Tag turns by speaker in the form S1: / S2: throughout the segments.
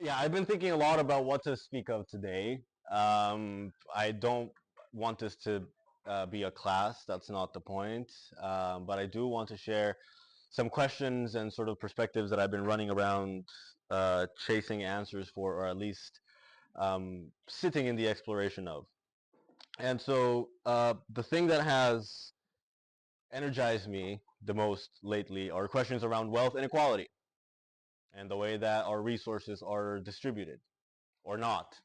S1: Yeah, I've been thinking a lot about what to speak of today. I don't want this to be a class. That's not the point. But I do want to share some questions and sort of perspectives that I've been running around chasing answers for, or at least sitting in the exploration of. And so the thing that has energized me the most lately are questions around wealth inequality and the way that our resources are distributed or not,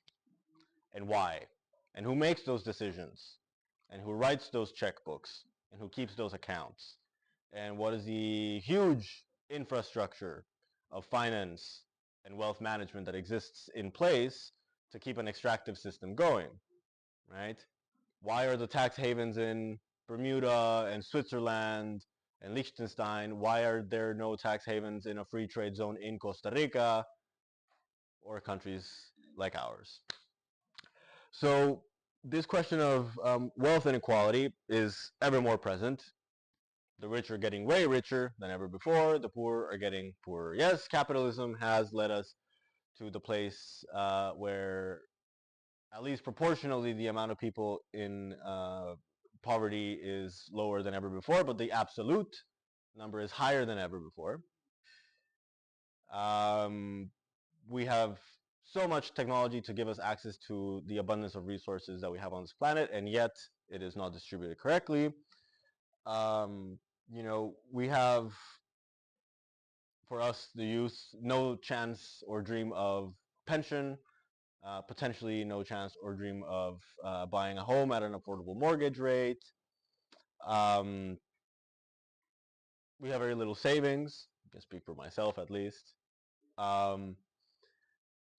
S1: and why, and who makes those decisions, and who writes those checkbooks, and who keeps those accounts, and what is the huge infrastructure of finance and wealth management that exists in place to keep an extractive system going, right? Why are the tax havens in Bermuda and Switzerland and Liechtenstein? Why are there no tax havens in a free trade zone in Costa Rica or countries like ours? So this question of wealth inequality is ever more present. The rich are getting way richer than ever before. The poor are getting poorer. Yes, capitalism has led us to the place where, at least proportionally, the amount of people in poverty is lower than ever before, but the absolute number is higher than ever before. We have so much technology to give us access to the abundance of resources that we have on this planet, and yet it is not distributed correctly. We have, for us, the youth, no chance or dream of pension, potentially no chance or dream of buying a home at an affordable mortgage rate. Um, we have very little savings. I can speak for myself at least. Um,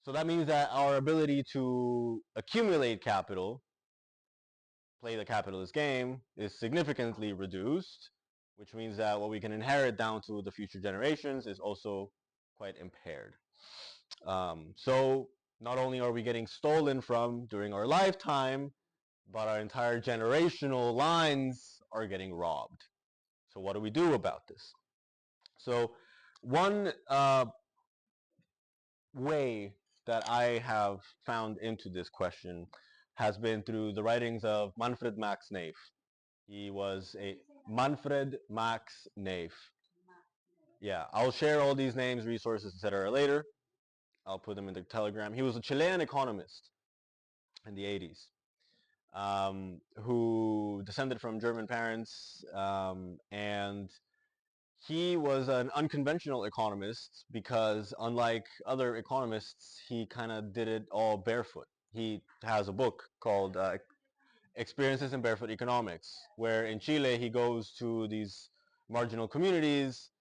S1: so that means that our ability to accumulate capital, play the capitalist game, is significantly reduced, which means that what we can inherit down to the future generations is also quite impaired. So not only are we getting stolen from during our lifetime, but our entire generational lines are getting robbed. So what do we do about this? So one way that I have found into this question has been through the writings of Manfred Max Neef. He was a Manfred Max Neef. Yeah, I'll share all these names, resources, etc. later. I'll put them in the Telegram. He was a Chilean economist in the 80s, who descended from German parents, and he was an unconventional economist because, unlike other economists, he kind of did it all barefoot. He has a book called Experiences in Barefoot Economics, where in Chile he goes to these marginal communities,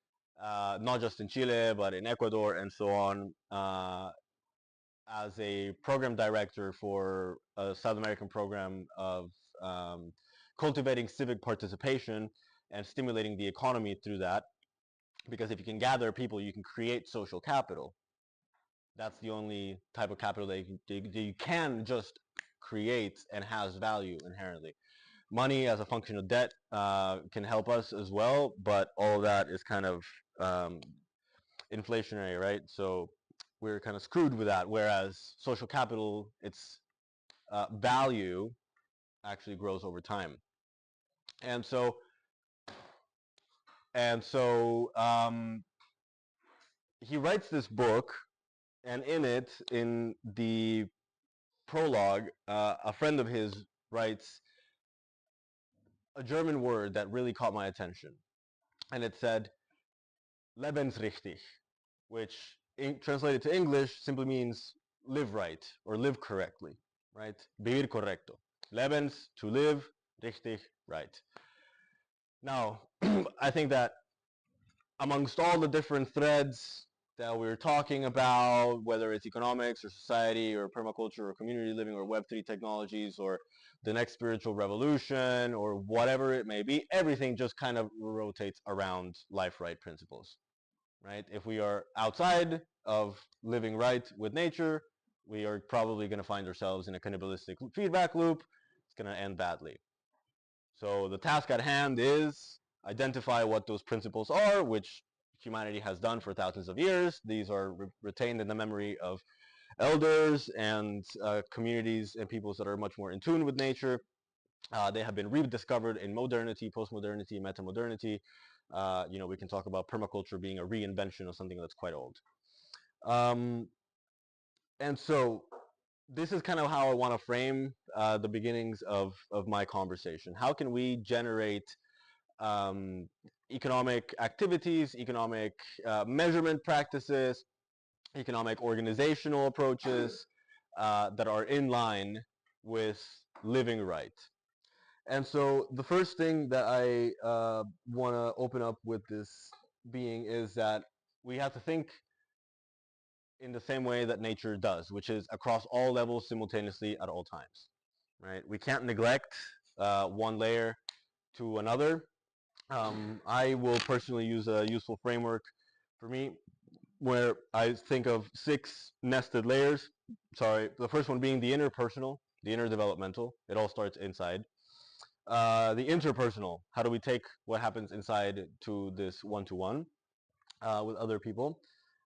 S1: not just in Chile, but in Ecuador and so on, as a program director for a South American program of cultivating civic participation and stimulating the economy through that. Because if you can gather people, you can create social capital. That's the only type of capital that you can just create and has value inherently. Money as a function of debt can help us as well, but all of that is kind of inflationary, right? So we're kind of screwed with that, whereas social capital, its value actually grows over time. And so, he writes this book, and in it, in the prologue, a friend of his writes a German word that really caught my attention. And it said, lebensrichtig, which translated to English simply means live right or live correctly, right? Vivir correcto. Lebens, to live, richtig, right. Now, I think that amongst all the different threads that we're talking about, whether it's economics or society or permaculture or community living or Web3 technologies or the next spiritual revolution or whatever it may be, everything just kind of rotates around life right principles, right? If we are outside of living right with nature, we are probably going to find ourselves in a cannibalistic feedback loop. It's going to end badly. So the task at hand is identify what those principles are, which humanity has done for thousands of years. These are retained in the memory of elders and communities and peoples that are much more in tune with nature. They have been rediscovered in modernity, post-modernity, meta-modernity. We can talk about permaculture being a reinvention of something that's quite old. Um, and so this is kind of how I want to frame the beginnings of my conversation. How can we generate um, economic activities, economic measurement practices, economic organizational approaches that are in line with living right? And so the first thing that I want to open up with this being is that we have to think in the same way that nature does, which is across all levels simultaneously at all times, right? We can't neglect one layer to another. I will personally use a useful framework for me where I think of 6 nested layers. Sorry, the first one being the interpersonal, the interdevelopmental. It all starts inside. The interpersonal, how do we take what happens inside to this one-to-one with other people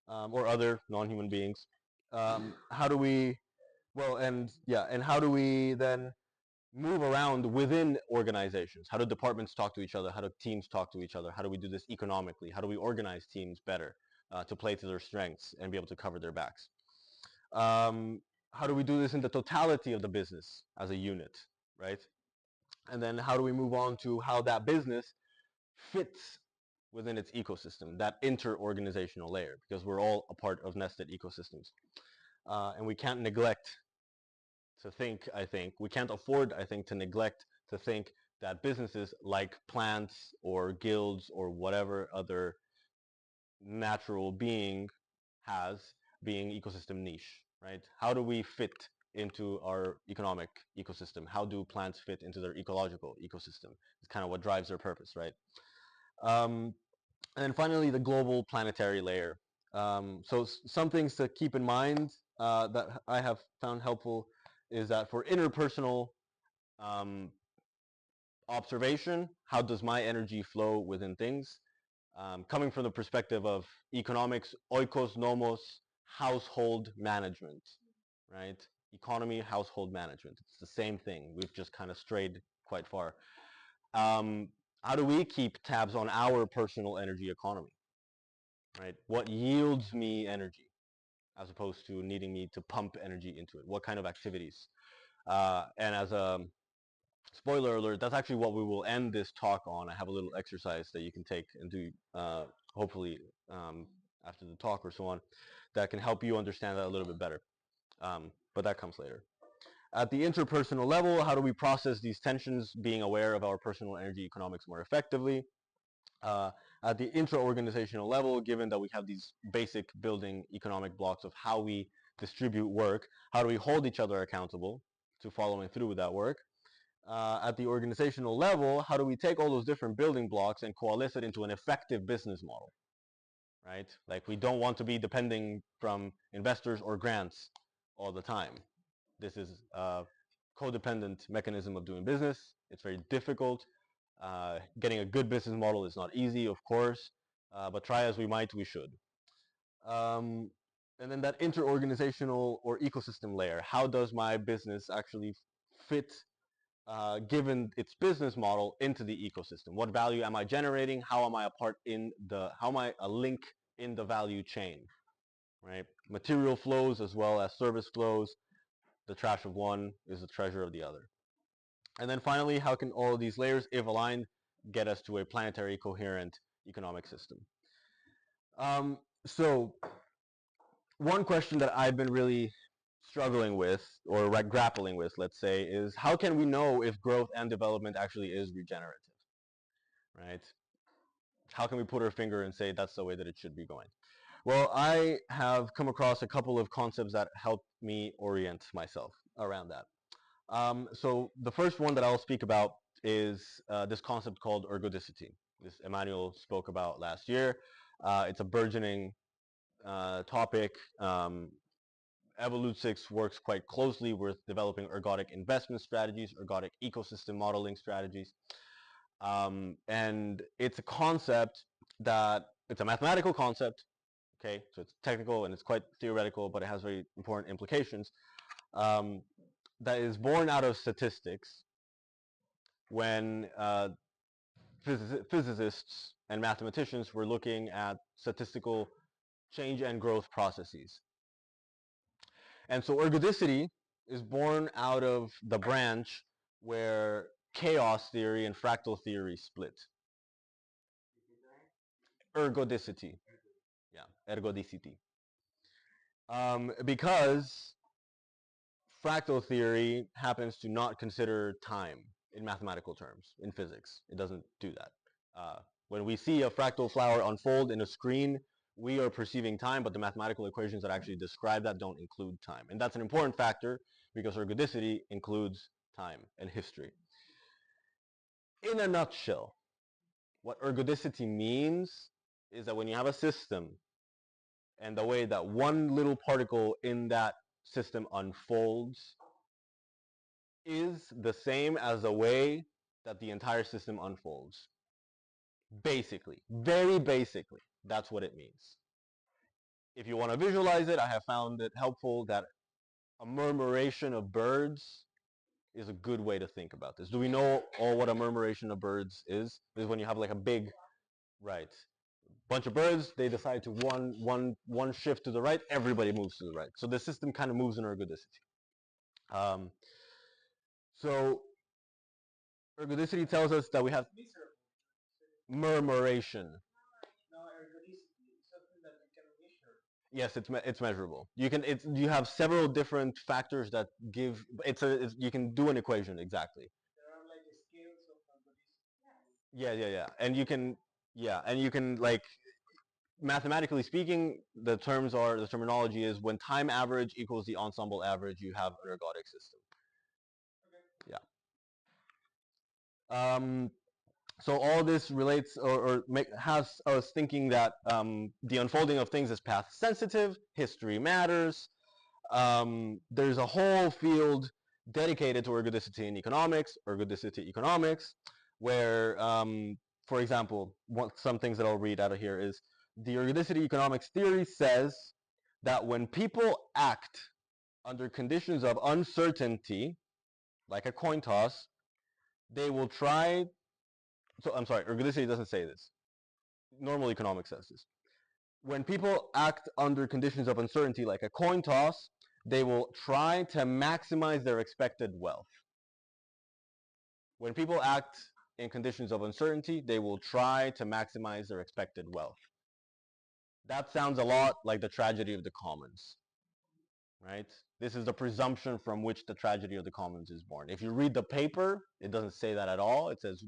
S1: or other non-human beings? How do we, well, and yeah, and how do we then move around within organizations? How do departments talk to each other? How do teams talk to each other? How do we do this economically? How do we organize teams better to play to their strengths and be able to cover their backs? How do we do this in the totality of the business as a unit, right? And then how do we move on to how that business fits within its ecosystem, that inter-organizational layer, because we're all a part of nested ecosystems. And we can't neglect to think, I think, we can't afford, I think, to neglect to think that businesses like plants or guilds or whatever other natural being has being ecosystem niche, right? How do we fit into our economic ecosystem? How do plants fit into their ecological ecosystem? It's kind of what drives their purpose, right? Um, and then finally, the global planetary layer. So some things to keep in mind that I have found helpful is that for interpersonal um, observation, how does my energy flow within things? Coming from the perspective of economics, oikos nomos, household management, right? Economy, household management. It's the same thing. We've just kind of strayed quite far. Um, how do we keep tabs on our personal energy economy, right? What yields me energy as opposed to needing me to pump energy into it? What kind of activities? And as a spoiler alert, that's actually what we will end this talk on. I have a little exercise that you can take and do, hopefully, after the talk or so on, that can help you understand that a little bit better. But that comes later. At the interpersonal level, how do we process these tensions, being aware of our personal energy economics more effectively? At the intra-organizational level, given that we have these basic building economic blocks of how we distribute work, how do we hold each other accountable to following through with that work? At the organizational level, how do we take all those different building blocks and coalesce it into an effective business model, right? Like we don't want to be depending from investors or grants all the time. This is a codependent mechanism of doing business. It's very difficult. Getting a good business model is not easy, of course, but try as we might, we should. Um, and then that inter-organizational or ecosystem layer. How does my business actually fit given its business model into the ecosystem? What value am I generating? How am I a part in the, how am I a link in the value chain, right? Material flows as well as service flows. The trash of one is the treasure of the other. And then finally, how can all of these layers, if aligned, get us to a planetary coherent economic system? So one question that I've been really struggling with, or grappling with, let's say, is how can we know if growth and development actually is regenerative, right? How can we put our finger and say that's the way that it should be going? Well, I have come across a couple of concepts that help me orient myself around that. So the first one that I'll speak about is this concept called ergodicity. This Emmanuel spoke about last year. It's a burgeoning topic. Evolutesix works quite closely with developing ergodic investment strategies, ergodic ecosystem modeling strategies. And it's a concept that, it's a mathematical concept, Okay, so it's technical and it's quite theoretical, but it has very important implications. Um, that is born out of statistics when physicists and mathematicians were looking at statistical change and growth processes. And so ergodicity is born out of the branch where chaos theory and fractal theory split. Ergodicity. Yeah, ergodicity. Because fractal theory happens to not consider time in mathematical terms, in physics. It doesn't do that. When we see a fractal flower unfold in a screen, we are perceiving time, but the mathematical equations that actually describe that don't include time. And that's an important factor because ergodicity includes time and history. In a nutshell, what ergodicity means is that when you have a system and the way that one little particle in that system unfolds is the same as the way that the entire system unfolds. Basically, very basically, that's what it means. If you want to visualize it, I have found it helpful that a murmuration of birds is a good way to think about this. Do we know all what a murmuration of birds is? Is when you have like a big, right, bunch of birds, they decide to one shift to the right, everybody moves to the right. So the system kind of moves in ergodicity. So ergodicity tells us that we have murmuration. Yes, it's measurable. You have several different factors that give you can do an equation exactly. Yeah. And you can like mathematically speaking, the terminology is when time average equals the ensemble average, you have an ergodic system. Yeah. So all this relates has us thinking that the unfolding of things is path sensitive, history matters. There's a whole field dedicated to ergodicity in economics, ergodicity economics, where, for example, some things that I'll read out of here is the ergodicity economics theory says that when people act under conditions of uncertainty, like a coin toss, they will try. So I'm sorry, ergodicity doesn't say this. Normal economics says this. When people act under conditions of uncertainty, like a coin toss, they will try to maximize their expected wealth. When people act in conditions of uncertainty, they will try to maximize their expected wealth. That sounds a lot like the tragedy of the commons, right? This is the presumption from which the tragedy of the commons is born. If you read the paper, it doesn't say that at all. It says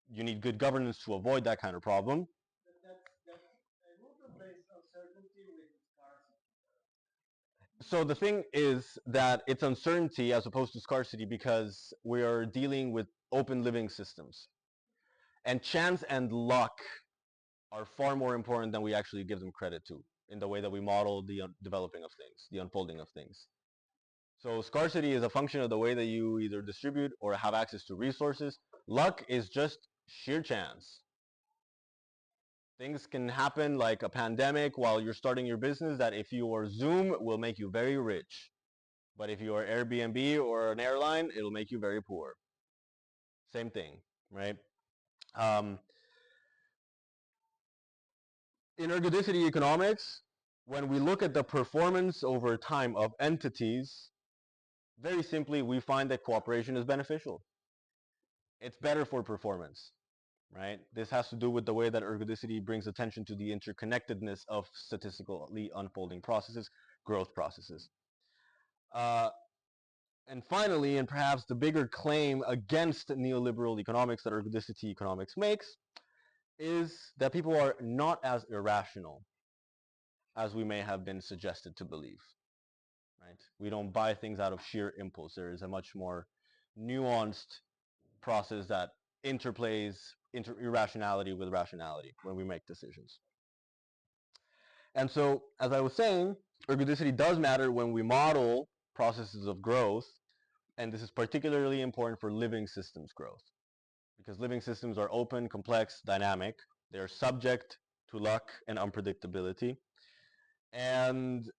S1: you need good governance to avoid that kind of problem. So the thing is that it's uncertainty as opposed to scarcity because we are dealing with open living systems. And chance and luck are far more important than we actually give them credit to in the way that we model the developing of things, the unfolding of things. So scarcity is a function of the way that you either distribute or have access to resources. Luck is just sheer chance. Things can happen like a pandemic while you're starting your business that if you are Zoom will make you very rich. But if you are Airbnb or an airline, it'll make you very poor. Same thing, right? In ergodicity economics, when we look at the performance over time of entities, very simply, we find that cooperation is beneficial. It's better for performance, right? This has to do with the way that ergodicity brings attention to the interconnectedness of statistically unfolding processes, growth processes. Uh, and finally, and perhaps the bigger claim against neoliberal economics that ergodicity economics makes, is that people are not as irrational as we may have been suggested to believe. Right? We don't buy things out of sheer impulse. There is a much more nuanced process that interplays irrationality with rationality when we make decisions. And so, as I was saying, ergodicity does matter when we model processes of growth, and this is particularly important for living systems growth, because living systems are open, complex, dynamic. They're subject to luck and unpredictability. And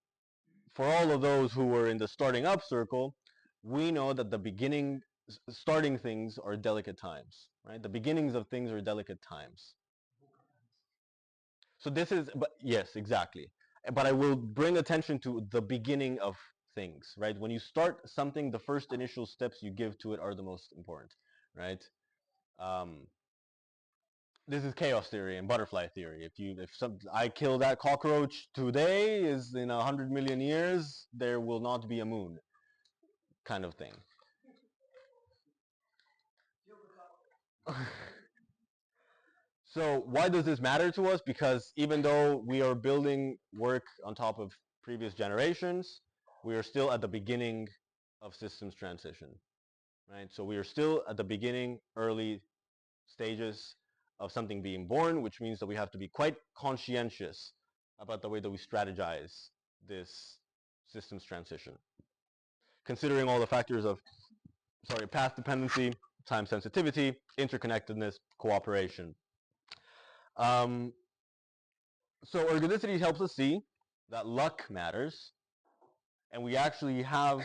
S1: for all of those who were in the starting up circle, we know that the starting things are delicate times, right? The beginnings of things are delicate times. So this is, but yes, exactly. But I will bring attention to the beginning of things, right? When you start something, the first initial steps you give to it are the most important, right? Um, this is chaos theory and butterfly theory. I kill that cockroach today, is in 100 million years there will not be a moon, kind of thing. So why does this matter to us? Because even though we are building work on top of previous generations, we are still at the beginning of systems transition, right? So we are still at the beginning, early stages of something being born, which means that we have to be quite conscientious about the way that we strategize this systems transition, considering all the factors of, path dependency, time sensitivity, interconnectedness, cooperation. Um, so ergodicity helps us see that luck matters, and we actually have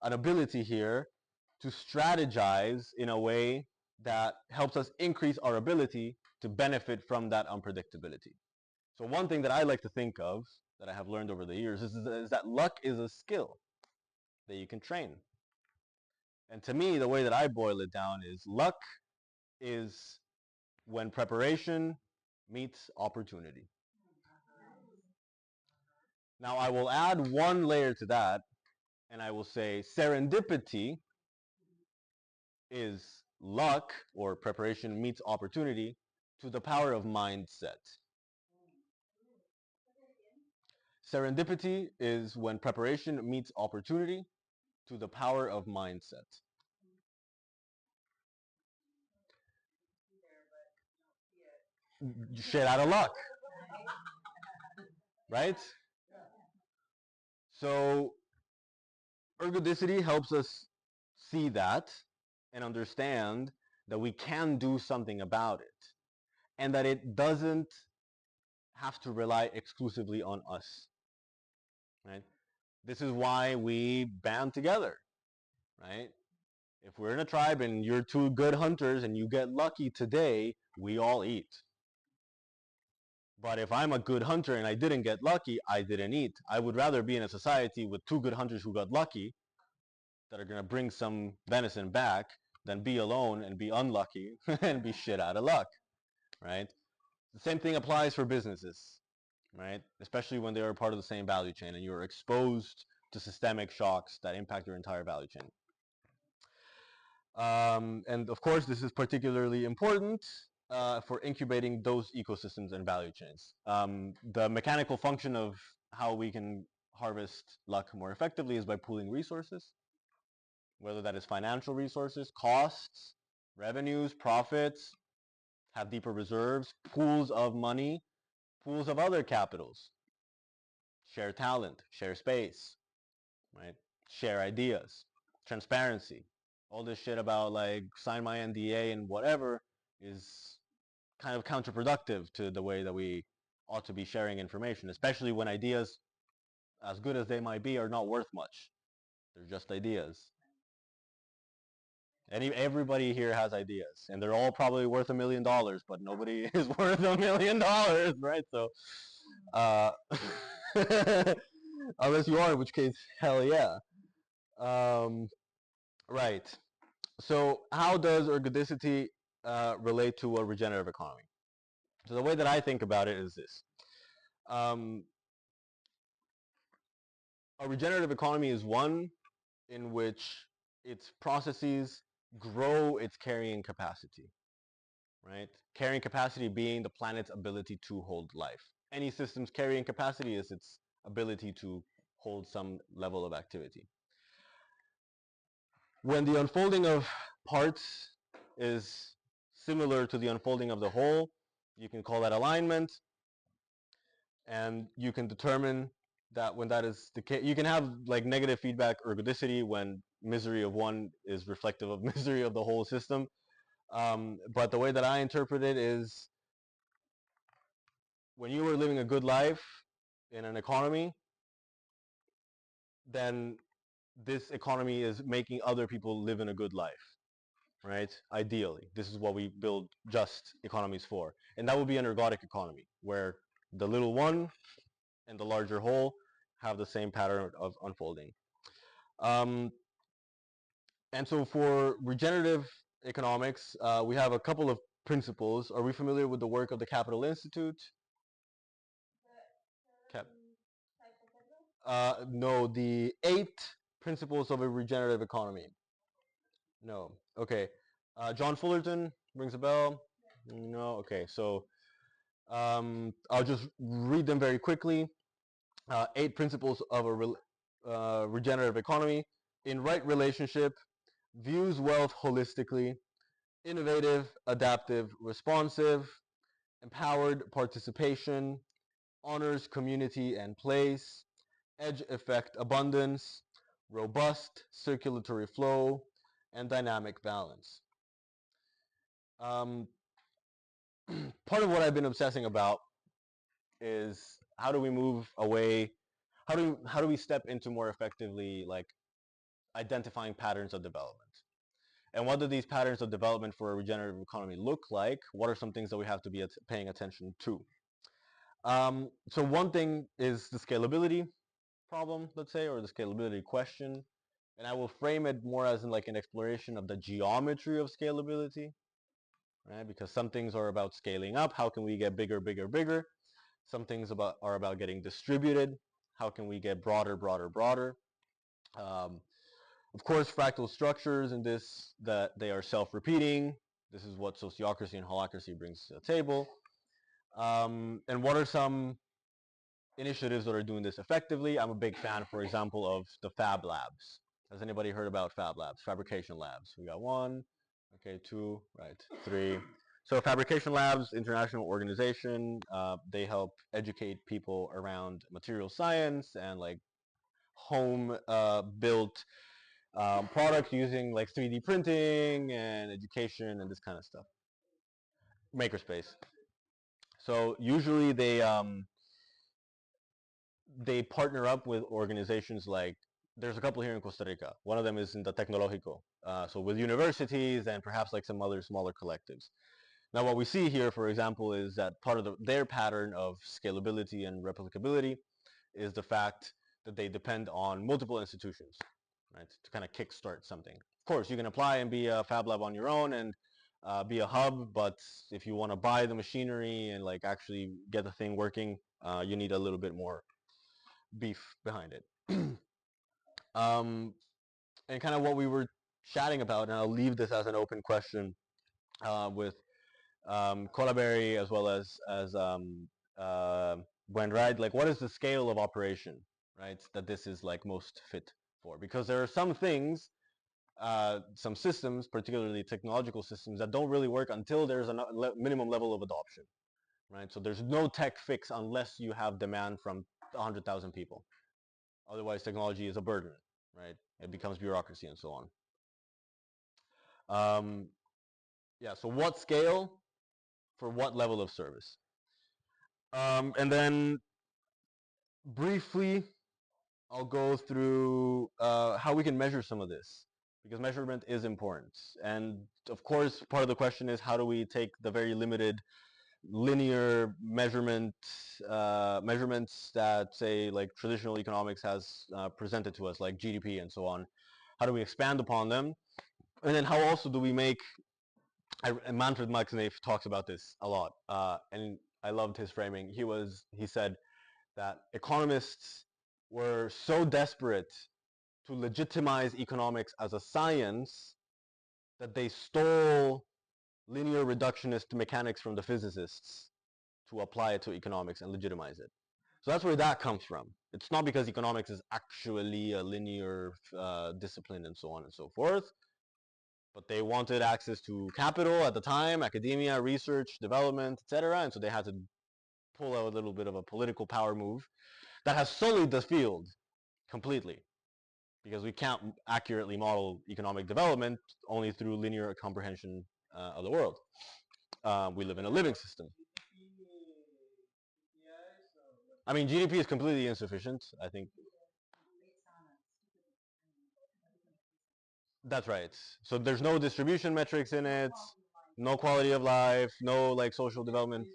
S1: an ability here to strategize in a way that helps us increase our ability to benefit from that unpredictability. So one thing that I like to think of, that I have learned over the years, is that luck is a skill that you can train. And to me, the way that I boil it down is luck is when preparation meets opportunity. Now I will add one layer to that, and I will say serendipity is luck, or preparation meets opportunity, to the power of mindset. Serendipity is when preparation meets opportunity to the power of mindset. Shit out of luck, right? So ergodicity helps us see that and understand that we can do something about it, and that it doesn't have to rely exclusively on us, right? This is why we band together, right? If we're in a tribe and you're two good hunters and you get lucky today, we all eat. But if I'm a good hunter and I didn't get lucky, I didn't eat. I would rather be in a society with two good hunters who got lucky, that are going to bring some venison back, than be alone and be unlucky and be shit out of luck, right? The same thing applies for businesses, right? Especially when they are part of the same value chain and you're exposed to systemic shocks that impact your entire value chain. And of course, this is particularly important for incubating those ecosystems and value chains. The mechanical function of how we can harvest luck more effectively is by pooling resources, whether that is financial resources, costs, revenues, profits, have deeper reserves, pools of money, pools of other capitals, share talent, share space, right? Share ideas, transparency. All this shit about like sign my NDA and whatever is kind of counterproductive to the way that we ought to be sharing information, especially when ideas, as good as they might be, are not worth much. They're just ideas. Everybody here has ideas, and they're all probably worth $1 million, but nobody is worth $1 million, right? So, uh, unless you are, in which case, hell yeah. Right. So, how does ergodicity relate to a regenerative economy? So, the way that I think about it is this. Um, a regenerative economy is one in which its processes grow its carrying capacity, right? Carrying capacity being the planet's ability to hold life. Any system's carrying capacity is its ability to hold some level of activity. When the unfolding of parts is similar to the unfolding of the whole, you can call that alignment, and you can determine that when that is the case, you can have like negative feedback ergodicity when misery of one is reflective of misery of the whole system. But the way that I interpret it is when you are living a good life in an economy, then this economy is making other people live in a good life, right? Ideally, this is what we build just economies for. And that would be an ergodic economy, where the little one and the larger whole have the same pattern of unfolding. Um, and so for regenerative economics, we have a couple of principles. Are we familiar with the work of the Capital Institute? Cap. No, the 8 principles of a regenerative economy. No. Okay. John Fullerton rings a bell? No. Okay. So I'll just read them very quickly. 8 principles of a regenerative economy. In right relationship, views wealth holistically, innovative, adaptive, responsive, empowered participation, honors community and place, edge effect abundance, robust circulatory flow, and dynamic balance. Um, Part of what I've been obsessing about is how do we move away, how do we step into more effectively like identifying patterns of development? And what do these patterns of development for a regenerative economy look like? What are some things that we have to be paying attention to? So one thing is the scalability problem, let's say, or the scalability question. And I will frame it more as in like an exploration of the geometry of scalability, right? Because some things are about scaling up. How can we get bigger, bigger, bigger? Some things are about getting distributed. How can we get broader, broader, broader? Um, of course, fractal structures in this, that they are self-repeating. This is what sociocracy and holacracy brings to the table. And what are some initiatives that are doing this effectively? I'm a big fan, for example, of the Fab Labs. Has anybody heard about Fab Labs? Fabrication Labs. We got 1, okay, 2, right, 3. So Fabrication Labs, international organization, they help educate people around material science and like home built products using like 3D printing and education and this kind of stuff. Makerspace. So usually they partner up with organizations like, there's a couple here in Costa Rica. One of them is in the Tecnológico. So with universities and perhaps like some other smaller collectives. Now what we see here, for example, is that part of their pattern of scalability and replicability is the fact that they depend on multiple institutions, right, to kind of kickstart something. Of course, you can apply and be a Fab Lab on your own and be a hub, but if you want to buy the machinery and like actually get the thing working, you need a little bit more beef behind it. And kind of what we were chatting about, and I'll leave this as an open question with Colaberry as well as Wainwright, like what is the scale of operation, right, that this is like most fit for? Because there are some things, some systems, particularly technological systems, that don't really work until there's a minimum level of adoption, right? So there's no tech fix unless you have demand from 100,000 people. Otherwise, technology is a burden, right? It becomes bureaucracy and so on. Yeah, so what scale for what level of service? And then briefly, I'll go through how we can measure some of this, because measurement is important. And of course, part of the question is how do we take the very limited linear measurements that, say, like traditional economics has presented to us, like GDP and so on. How do we expand upon them? And then how also do we make, and Manfred Maxneff talks about this a lot, and I loved his framing. He said that economists were so desperate to legitimize economics as a science that they stole linear reductionist mechanics from the physicists to apply it to economics and legitimize it. So that's where that comes from. It's not because economics is actually a linear discipline and so on and so forth, but they wanted access to capital at the time, academia, research, development, etc. And so they had to pull out a little bit of a political power move that has sullied the field completely, because we can't accurately model economic development only through linear comprehension of the world. We live in a living system. I mean, GDP is completely insufficient. I think that's right. So there's no distribution metrics in it, no quality of life, no like social development.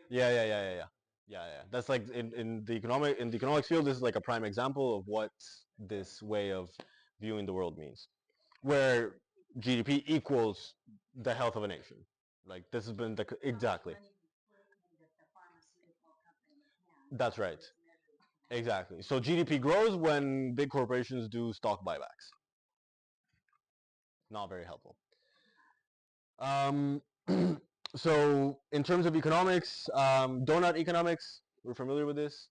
S1: Yeah, yeah, yeah, yeah, yeah, yeah, yeah. That's like in the economics field. This is like a prime example of what this way of viewing the world means, where GDP equals the health of a nation. Like this has been the exactly. That's right. Exactly. So GDP grows when big corporations do stock buybacks. Not very helpful. Um, so in terms of economics, donut economics, we're familiar with this.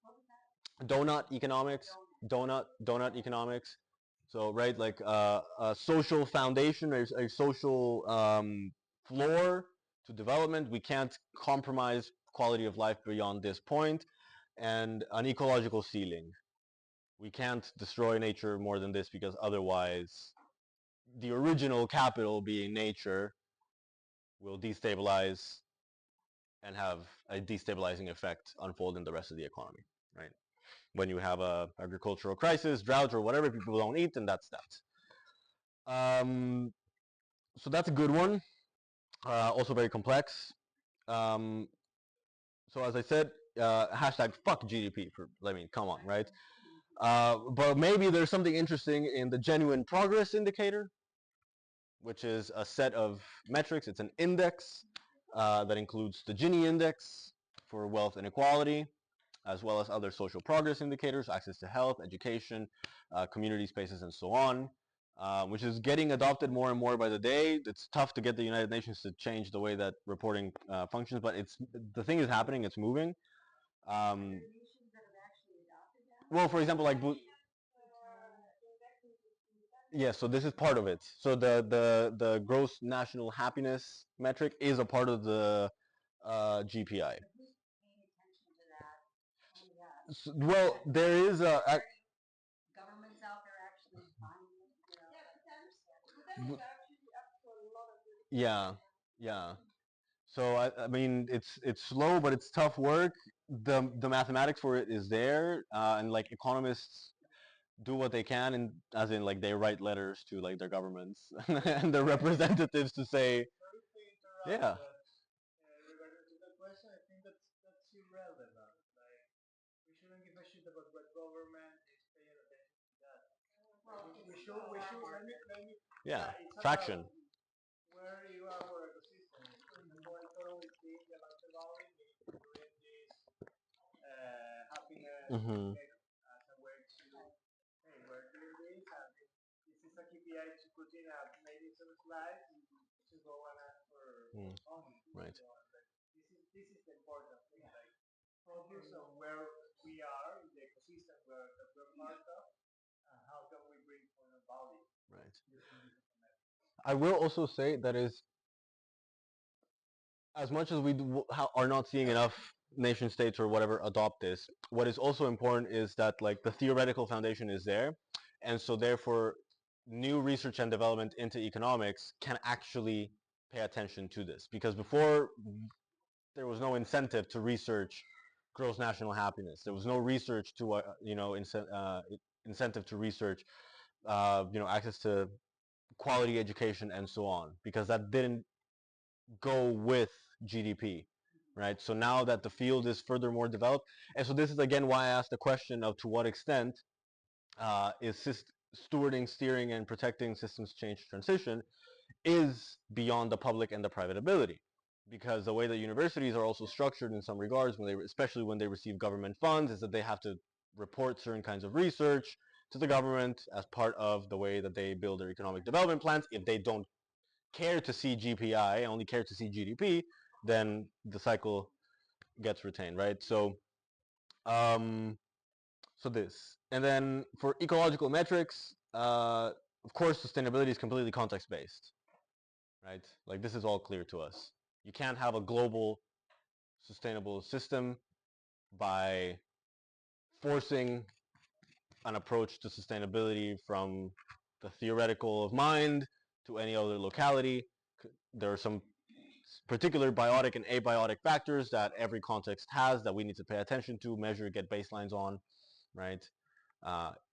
S1: Donut economics, donut economics. So right, like a social foundation, a social floor to development. We can't compromise quality of life beyond this point, and an ecological ceiling. We can't destroy nature more than this because otherwise, the original capital, being nature, will destabilize and have a destabilizing effect unfold in the rest of the economy, right? When you have a agricultural crisis, drought, or whatever, people don't eat, and that's that. So that's a good one. Also very complex. Um, so as I said, hashtag fuck GDP. I mean, come on, right? But maybe there's something interesting in the genuine progress indicator, which is a set of metrics. It's an index that includes the Gini index for wealth inequality, as well as other social progress indicators, access to health, education, community spaces, and so on, which is getting adopted more and more by the day. It's tough to get the United Nations to change the way that reporting functions, but the thing is happening. It's moving. Um, well, for example, like yeah, so this is part of it. So the gross national happiness metric is a part of the GPI. Well, there is yeah, yeah. So I mean, it's slow, but it's tough work. The mathematics for it is there, and like economists do what they can, and as in like they write letters to like their governments and their representatives to say, yeah. Yeah, traction. Hmm. Mm, right. Right. I will also say that is as much as are not seeing enough nation states or whatever adopt this, what is also important is that like the theoretical foundation is there, and so therefore new research and development into economics can actually pay attention to this, because before there was no incentive to research gross national happiness. There was no research to incentive to research access to quality education and so on, because that didn't go with GDP, right? So now that the field is furthermore developed, and so this is again why I asked the question of to what extent is stewarding, steering, and protecting systems change transition is beyond the public and the private ability. Because the way that universities are also structured in some regards, especially when they receive government funds, is that they have to report certain kinds of research to the government as part of the way that they build their economic development plans. If they don't care to see GPI, only care to see GDP, then the cycle gets retained, right? Um, so this, and then for ecological metrics, of course, sustainability is completely context-based, right? Like this is all clear to us. You can't have a global sustainable system by forcing an approach to sustainability from the theoretical of mind to any other locality. There are some particular biotic and abiotic factors that every context has that we need to pay attention to, measure, get baselines on, right?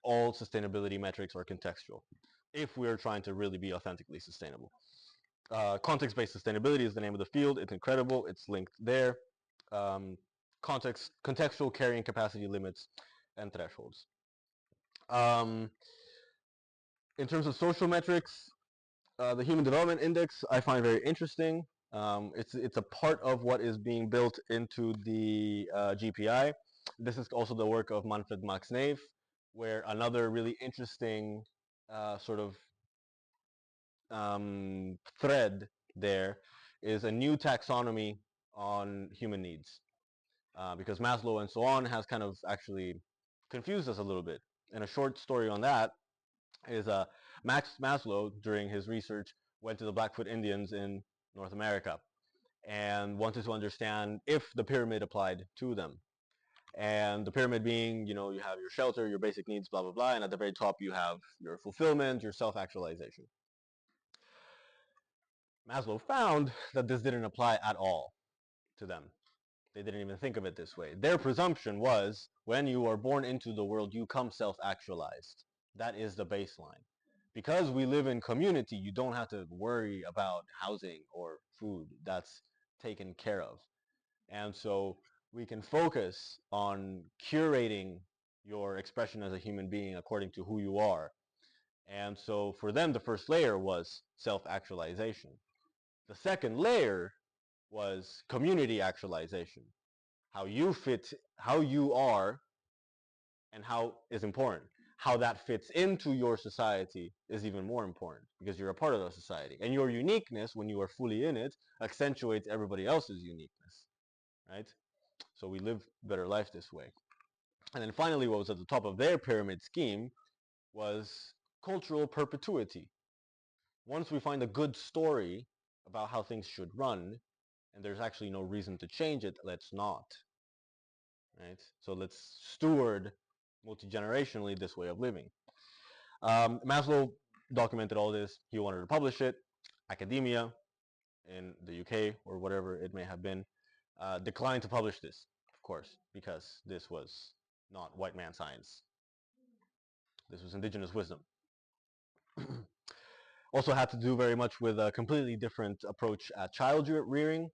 S1: All sustainability metrics are contextual if we're trying to really be authentically sustainable. Context-based sustainability is the name of the field. It's incredible. It's linked there. Contextual carrying capacity limits and thresholds. In terms of social metrics, the Human Development Index I find very interesting. It's a part of what is being built into the GPI. This is also the work of Manfred Max Nave, where another really interesting sort of thread there is a new taxonomy on human needs. Because Maslow and so on has kind of actually confused us a little bit. And a short story on that is Max Maslow, during his research, went to the Blackfoot Indians in North America and wanted to understand if the pyramid applied to them. And the pyramid being, you know, you have your shelter, your basic needs, blah, blah, blah, and at the very top you have your fulfillment, your self-actualization. Maslow found that this didn't apply at all to them. They didn't even think of it this way. Their presumption was, when you are born into the world, you come self-actualized. That is the baseline. Because we live in community, you don't have to worry about housing or food. That's taken care of. And so we can focus on curating your expression as a human being according to who you are. And so for them, the first layer was self-actualization. The second layer was community actualization. How you fit, how you are, and how is important. How that fits into your society is even more important because you're a part of the society. And your uniqueness, when you are fully in it, accentuates everybody else's uniqueness, right? So we live a better life this way. And then finally, what was at the top of their pyramid scheme was cultural perpetuity. Once we find a good story about how things should run, and there's actually no reason to change it, let's not. Right? So let's steward multi-generationally this way of living. Maslow documented all this. He wanted to publish it. Academia in the UK or whatever it may have been declined to publish this, of course, because this was not white man science. This was indigenous wisdom. Also had to do very much with a completely different approach at child rearing,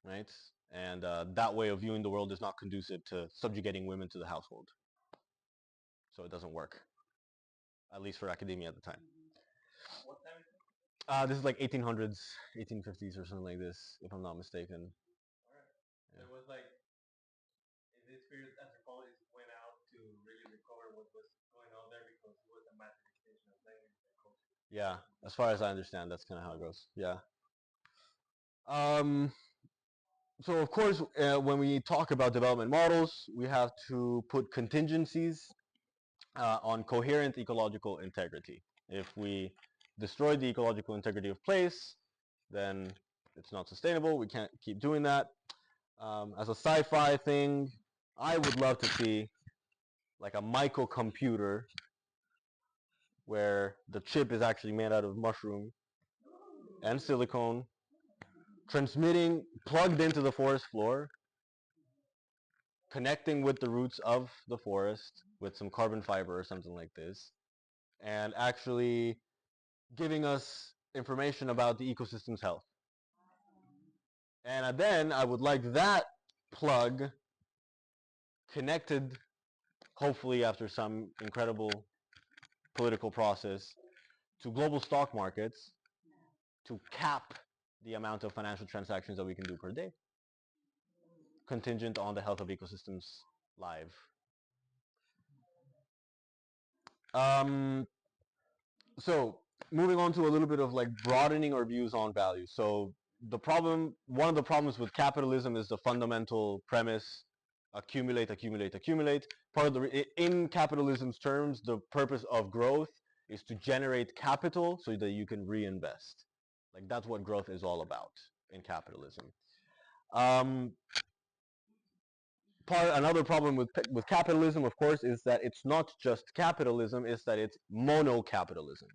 S1: right? And that way of viewing the world is not conducive to subjugating women to the household. So it doesn't work, at least for academia at the time. This is like 1800s, 1850s or something like this, if I'm not mistaken.
S2: Yeah. So it was like, this period anthropologists went out to really recover what was going on there because it was a manifestation of language and culture.
S1: Yeah, as far as I understand, that's kind of how it goes. Yeah. So of course, when we talk about development models, we have to put contingencies on coherent ecological integrity. If we destroy the ecological integrity of place, then it's not sustainable. We can't keep doing that. As a sci-fi thing, I would love to see like a microcomputer where the chip is actually made out of mushroom and silicone, transmitting, plugged into the forest floor, connecting with the roots of the forest with some carbon fiber or something like this, and actually giving us information about the ecosystem's health. And then I would like that plug connected, hopefully after some incredible political process, to global stock markets to cap the amount of financial transactions that we can do per day, contingent on the health of ecosystems live. So moving on to a little bit of like broadening our views on value. So one of the problems with capitalism is the fundamental premise, accumulate, accumulate, accumulate. In capitalism's terms, the purpose of growth is to generate capital so that you can reinvest. Like that's what growth is all about in capitalism. Another problem with capitalism, of course, is that it's not just capitalism, it's that it's mono-capitalism.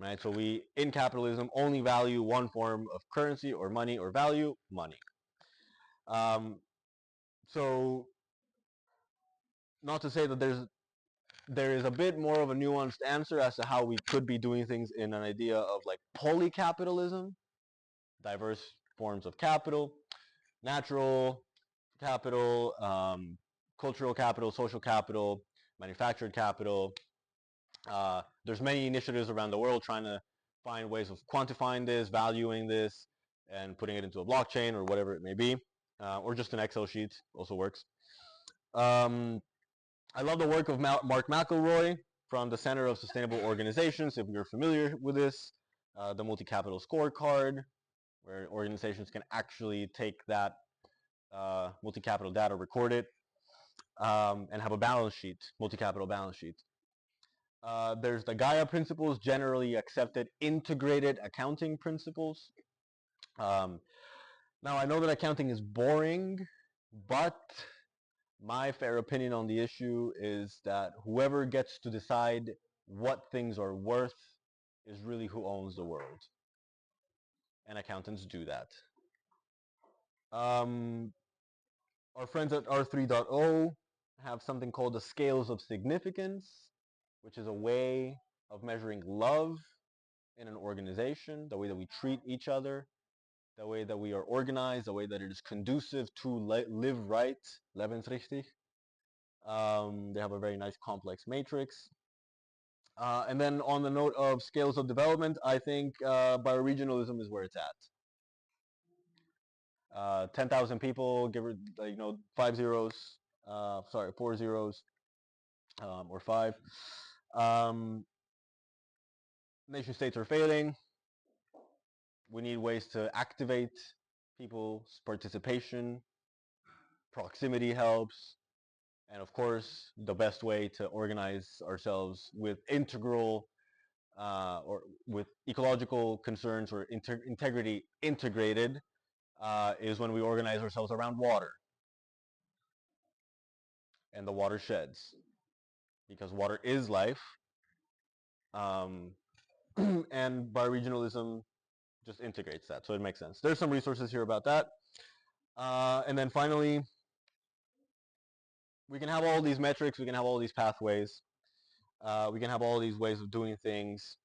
S1: right? So we, in capitalism, only value one form of currency or money or value, money. Um, so not to say that there is a bit more of a nuanced answer as to how we could be doing things in an idea of like polycapitalism, diverse forms of capital, natural capital, cultural capital, social capital, manufactured capital. There's many initiatives around the world trying to find ways of quantifying this, valuing this, and putting it into a blockchain or whatever it may be, or just an Excel sheet also works. I love the work of Mark McElroy from the Center of Sustainable Organizations, if you're familiar with this, the multi-capital scorecard, where organizations can actually take that multi-capital data, record it, and have a balance sheet, multi-capital balance sheet. There's the Gaia principles, generally accepted integrated accounting principles. Um, Now, I know that accounting is boring, but my fair opinion on the issue is that whoever gets to decide what things are worth is really who owns the world. And accountants do that. Our friends at R3.0 have something called the scales of significance, which is a way of measuring love in an organization, the way that we treat each other, the way that we are organized, the way that it is conducive to live right, lebensrichtig. They have a very nice complex matrix. And then on the note of scales of development, I think bioregionalism is where it's at. 10,000 people, give it, 5 zeros, sorry, 4 zeros, or 5. Nation states are failing. We need ways to activate people's participation. Proximity helps. And of course, the best way to organize ourselves with integral or with ecological concerns or integrity integrated is when we organize ourselves around water and the watersheds, because water is life, and bioregionalism just integrates that, so it makes sense. There's some resources here about that. And then finally, we can have all these metrics, we can have all these pathways, we can have all these ways of doing things,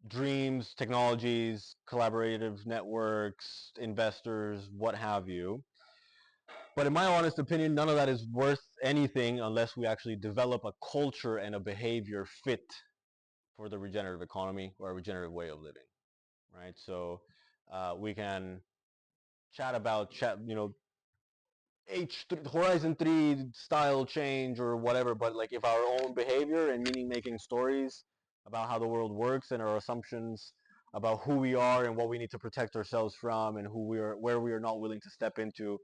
S1: dreams, technologies, collaborative networks, investors, what have you. But in my honest opinion, none of that is worth anything unless we actually develop a culture and a behavior fit for the regenerative economy or a regenerative way of living, right? So we can chat about, Horizon 3 style change or whatever, but like if our own behavior and meaning making stories about how the world works and our assumptions about who we are and what we need to protect ourselves from and where we are not willing to step into,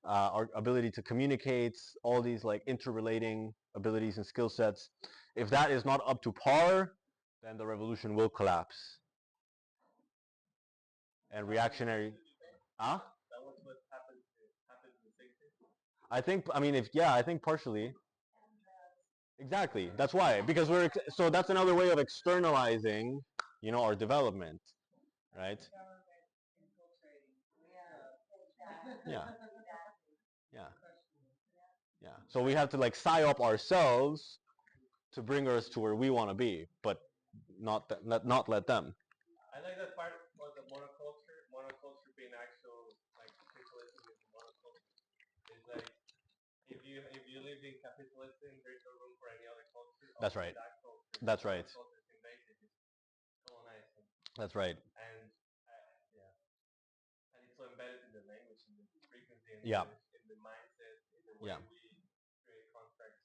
S1: our ability to communicate, all these like interrelating abilities and skill sets, if that is not up to par, then the revolution will collapse. And reactionary, huh?
S2: That was what happened in the 60s.
S1: I think partially. Exactly. That's why. Because so that's another way of externalizing, our development, right? Yeah. Yeah. Yeah. So we have to like psyop ourselves to bring us to where we want to be, but not let them.
S2: I like that part of the monoculture. Monoculture being actual like capitalism is a monoculture. It's like if you live in capitalism, there's no room for any other culture
S1: That's
S2: other than
S1: right.
S2: that culture.
S1: That's right.
S2: Culture is invasive, it's colonizing,
S1: That's right.
S2: and yeah, and it's so embedded in the language, in the frequency,
S1: Yeah.
S2: in the mindset, in the way
S1: Yeah.
S2: we create contracts.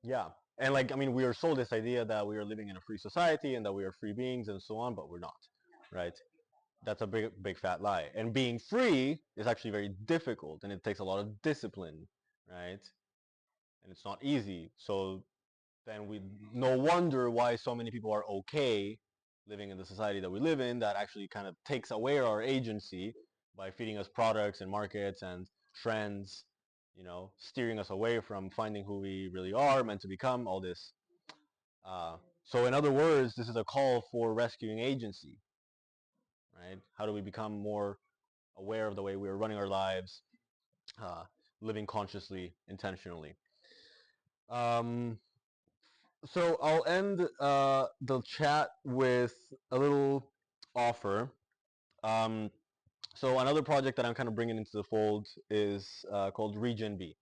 S1: Yeah. And like, we are sold this idea that we are living in a free society and that we are free beings and so on, but we're not, right? That's a big fat lie. And being free is actually very difficult and it takes a lot of discipline, right? And it's not easy. So then no wonder why so many people are okay living in the society that we live in, that actually kind of takes away our agency by feeding us products and markets and trends, steering us away from finding who we really are meant to become, all this. So in other words, this is a call for rescuing agency, right? How do we become more aware of the way we are running our lives, uh, living consciously, intentionally? Um, so I'll end the chat with a little offer. Um, so another project that I'm kind of bringing into the fold is called RegenB,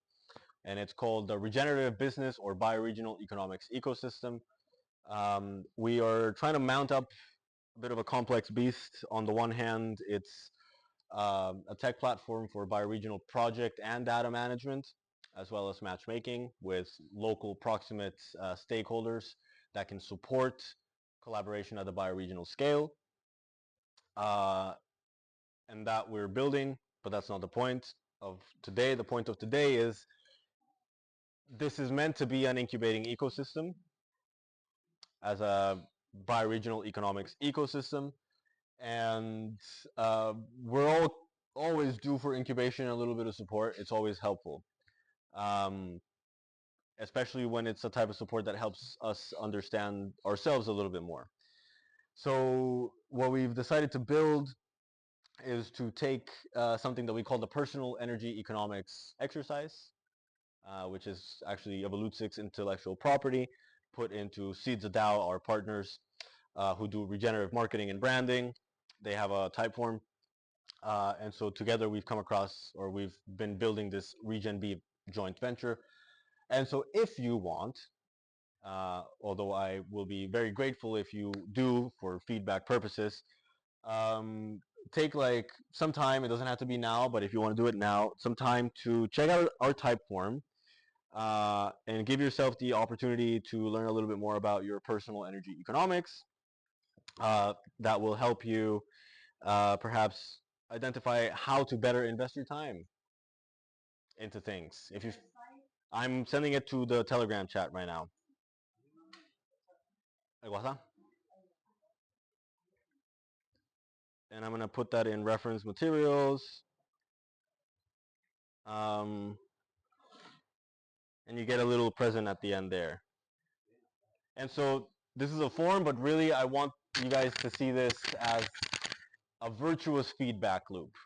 S1: and it's called the Regenerative Business or Bioregional Economics Ecosystem. We are trying to mount up a bit of a complex beast. On the one hand, it's a tech platform for bioregional project and data management, as well as matchmaking with local proximate stakeholders that can support collaboration at the bioregional scale. Uh, and that we're building, but that's not the point of today. The point of today is this is meant to be an incubating ecosystem as a bioregional economics ecosystem. And we're all always due for incubation and a little bit of support. It's always helpful, um, especially when it's a type of support that helps us understand ourselves a little bit more. So what we've decided to build is to take something that we call the personal energy economics exercise, which is actually Evolutesix intellectual property, put into Seeds of DAO, our partners who do regenerative marketing and branding. They have a type form. And so together we've come across, or we've been building this RegenB joint venture. And so if you want, although I will be very grateful if you do for feedback purposes, um, take like some time, it doesn't have to be now, but if you want to do it now, some time to check out our type form and give yourself the opportunity to learn a little bit more about your personal energy economics. That will help you perhaps identify how to better invest your time into things. If you, I'm sending it to the Telegram chat right now. And I'm gonna put that in reference materials. Um, and you get a little present at the end there. And so this is a form, but really I want you guys to see this as a virtuous feedback loop,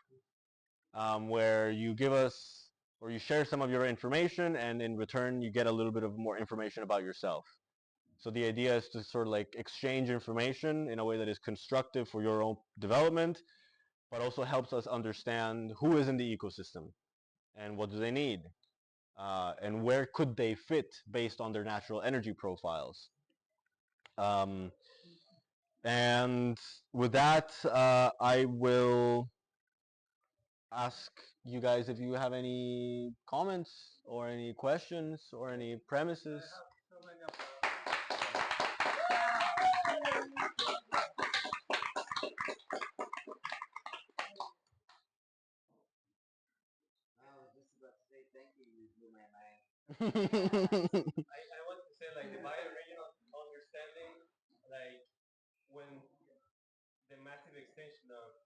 S1: where you give us or you share some of your information, and in return you get a little bit of more information about yourself. So the idea is to sort of like exchange information in a way that is constructive for your own development, but also helps us understand who is in the ecosystem and what do they need, and where could they fit based on their natural energy profiles. Um, and with that, I will ask you guys if you have any comments or any questions or any premises.
S2: I want to say like the bioregional understanding, like when the massive extension of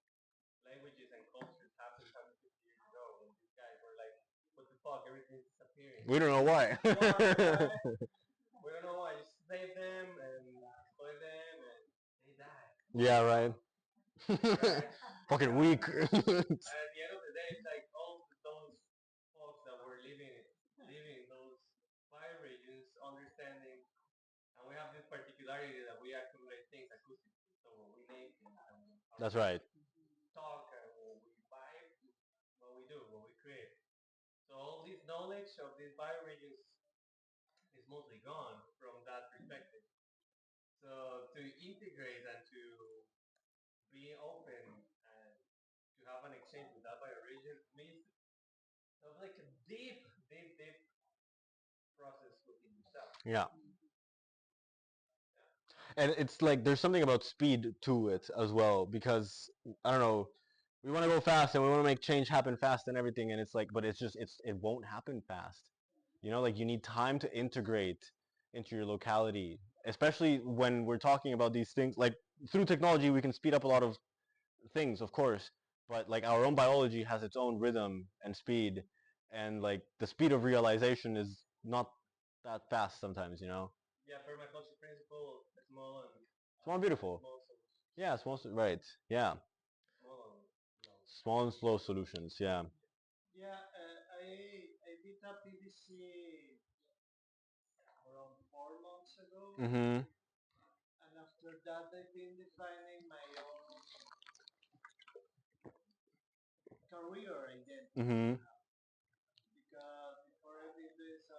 S2: languages and cultures happened 150 years ago, when these guys were like, what the fuck, everything's disappearing.
S1: We don't know why.
S2: We don't know why. Just save them and exploit them and they die.
S1: Yeah, right.
S2: Right?
S1: Fucking weak.
S2: At the end of the day, it's like all those folks that were living in those fire regions, understanding, and we have this particularity that we accumulate things acoustically. So when we name things and
S1: That's right.
S2: talk and when we vibe, what we do, what we create. So all this knowledge of these bioregions is mostly gone from that perspective. So to integrate and to be open and to have an exchange with that bioregion means to have like a deep process within yourself.
S1: Yeah. And it's like there's something about speed to it as well, because I don't know, we want to go fast and we want to make change happen fast and everything, and it's like, but it's just it won't happen fast. You know, like you need time to integrate into your locality, especially when we're talking about these things. Like through technology, we can speed up a lot of things, of course, but like our own biology has its own rhythm and speed, and like the speed of realization is not that fast sometimes, you know.
S2: Yeah, permaculture principle small and
S1: Small and beautiful.
S2: small
S1: Yeah, small. Right. Yeah.
S2: small and slow.
S1: Small and slow solutions. Yeah.
S3: Yeah, I did a PVC around 4 months ago,
S1: Mhm.
S3: and after that I've been defining my own career identity
S1: Mhm.
S3: somehow. Because before I did this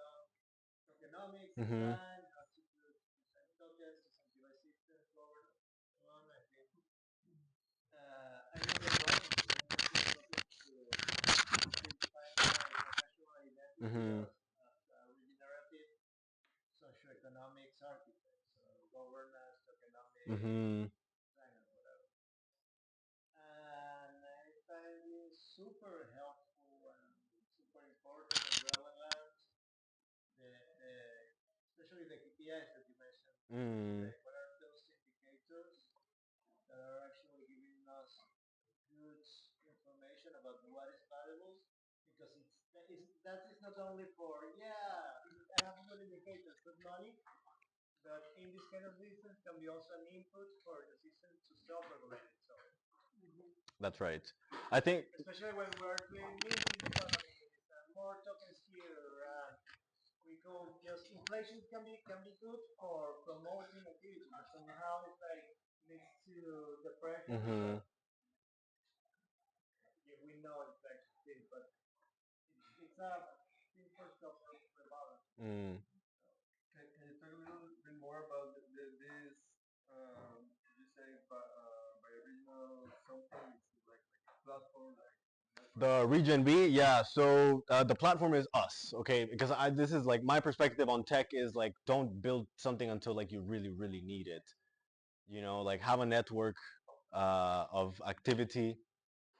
S3: economics,
S1: Mhm.
S3: design, how to do design projects, decentralized systems, governance, so on. I never got into any of those topics to define my professional identity
S1: Mhm.
S3: as a regenerative socioeconomics architect, so governance, economics,
S1: Mhm.
S3: design, or whatever. And I find it super helpful and super important and relevant. The especially the KPIs that you mentioned.
S1: Mm.
S3: Like what are those indicators that are actually giving us good information about what is valuable? Because that is not only for I have good indicators, good money, but in this kind of systems can be also an input for the system to self-regulate itself.
S1: That's right. I think.
S3: Especially when we're doing limiting economies and more tokens here, we go just inflation can be good for promoting activity, but somehow it's like leads to depression
S1: Mhm.
S3: because we know inflation is, but it's a thing for self rebalance.
S1: Mm.
S2: Can you talk a little bit more about this? You say by original something, it's like a platform, like
S1: The Regen B, yeah. So the platform is us, okay? Because this is like my perspective on tech is like don't build something until like you really, really need it. You know, like have a network of activity.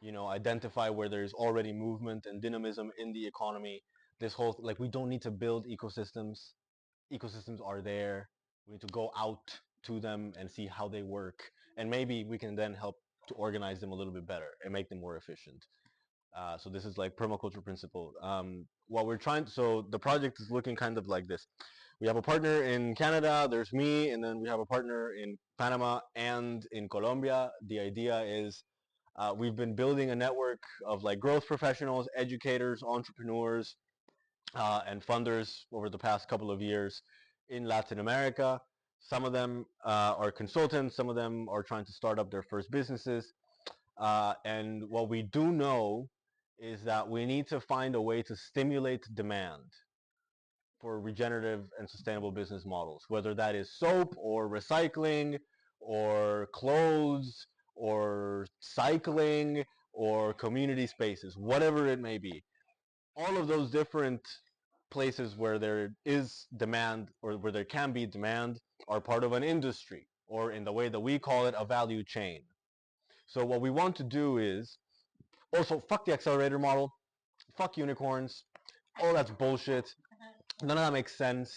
S1: You know, identify where there's already movement and dynamism in the economy. This whole like we don't need to build ecosystems. Ecosystems are there. We need to go out to them and see how they work, and maybe we can then help to organize them a little bit better and make them more efficient. So this is like permaculture principle. What we're trying, so the project is looking kind of like this. We have a partner in Canada, there's me, and then we have a partner in Panama and in Colombia. The idea is we've been building a network of like growth professionals, educators, entrepreneurs, and funders over the past couple of years in Latin America. Some of them are consultants, some of them are trying to start up their first businesses. And what we do know is that we need to find a way to stimulate demand for regenerative and sustainable business models, whether that is soap or recycling or clothes or cycling or community spaces, whatever it may be. All of those different places where there is demand or where there can be demand are part of an industry, or in the way that we call it, a value chain. So what we want to do is also fuck the accelerator model, fuck unicorns, all that's bullshit. None of that makes sense.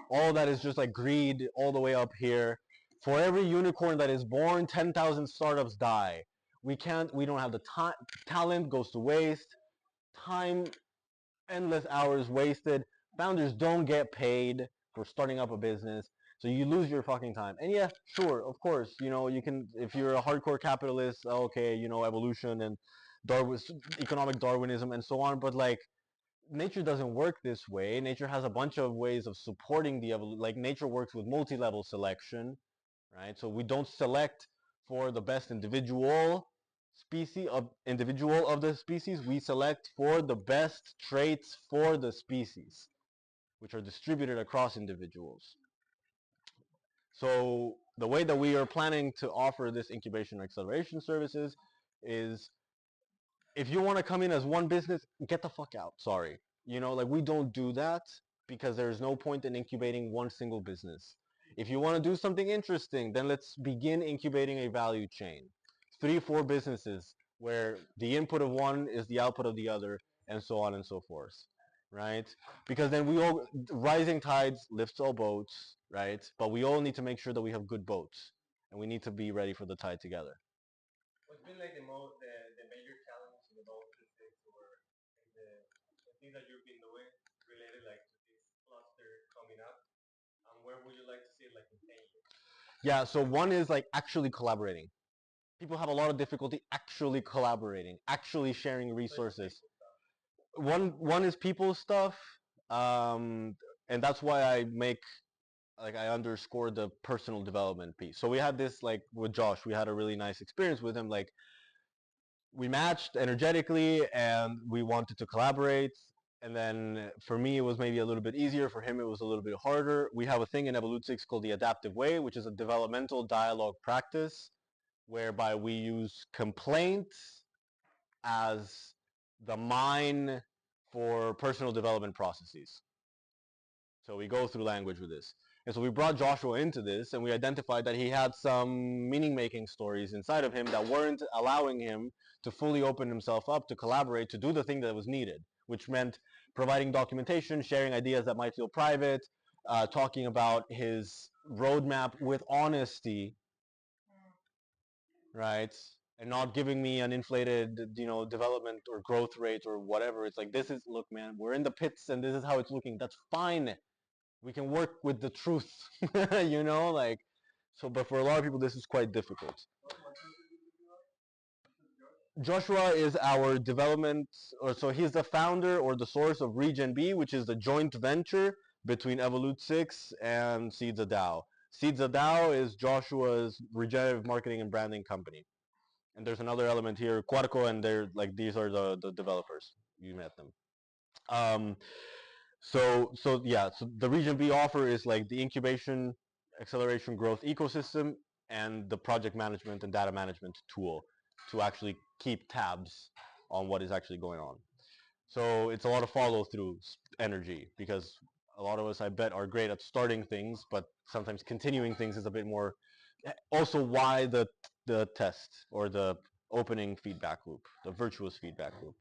S1: All that is just like greed all the way up here. For every unicorn that is born, 10,000 startups die. We don't have the time, talent goes to waste, time, endless hours wasted. Founders don't get paid for starting up a business. So you lose your fucking time. And yeah, sure, of course, you know, you can, if you're a hardcore capitalist, okay, you know, evolution and Darwin, economic Darwinism and so on, but like, nature doesn't work this way. Nature has a bunch of ways of supporting the evolution. Like nature works with multi-level selection, right? So we don't select for the best individual of the species. We select for the best traits for the species, which are distributed across individuals. So the way that we are planning to offer this incubation and acceleration services is if you want to come in as one business, get the fuck out. Sorry. You know, like we don't do that because there's no point in incubating one single business. If you want to do something interesting, then let's begin incubating a value chain. 3, 4 businesses where the input of one is the output of the other and so on and so forth. Right? Because then we all, rising tides lifts all boats, right? But we all need to make sure that we have good boats and we need to be ready for the tide together.
S2: what's been like the major challenge in Evolutesix or like the thing that you've been doing related like to this cluster coming up, and where would you like to see it like in 10 years?
S1: Yeah, so one is like actually collaborating. People have a lot of difficulty actually collaborating, actually sharing resources. One is people stuff, um, and that's why I make like I underscore the personal development piece. So we had this like with Josh, we had a really nice experience with him. Like we matched energetically, and we wanted to collaborate. And then for me, it was maybe a little bit easier. For him, it was a little bit harder. We have a thing in Evolutesix called the adaptive way, which is a developmental dialogue practice whereby we use complaints as the mine for personal development processes. So we go through language with this. And so we brought Joshua into this, and we identified that he had some meaning-making stories inside of him that weren't allowing him to fully open himself up, to collaborate, to do the thing that was needed, which meant providing documentation, sharing ideas that might feel private, talking about his roadmap with honesty, right? And not giving me an inflated, development or growth rate or whatever. It's like, this is, look, man, we're in the pits and this is how it's looking. That's fine. We can work with the truth, like, so, but for a lot of people, this is quite difficult. Joshua is our development, or so he's the founder or the source of Regen B, which is the joint venture between Evolutesix and Seeds of DAO. Seeds of DAO is Joshua's regenerative marketing and branding company. And there's another element here, Quarco, and they're like, these are the developers. You met them. So yeah, so the Region B offer is like the incubation, acceleration, growth ecosystem, and the project management and data management tool to actually keep tabs on what is actually going on. So it's a lot of follow through energy, because a lot of us, I bet, are great at starting things, but sometimes continuing things is a bit more. Also, why the test or the opening feedback loop, the virtuous feedback loop.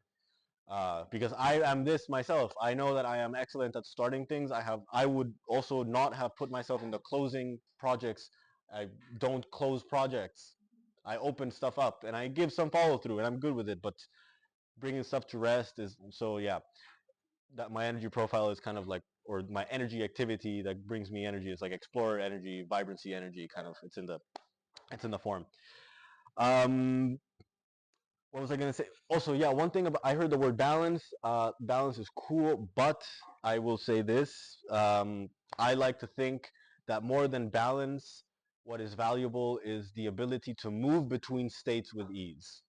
S1: Because I am this myself. I know that I am excellent at starting things. I would also not have put myself in the closing projects. I don't close projects. I open stuff up and I give some follow through, and I'm good with it. But bringing stuff to rest is, so yeah. That my energy profile is kind of like, or my energy activity that brings me energy is like explorer energy, vibrancy energy, kind of. It's in the form. Um, what was I going to say? Also, yeah, one thing about, I heard the word balance. Balance is cool, but I will say this. I like to think that more than balance, what is valuable is the ability to move between states with ease,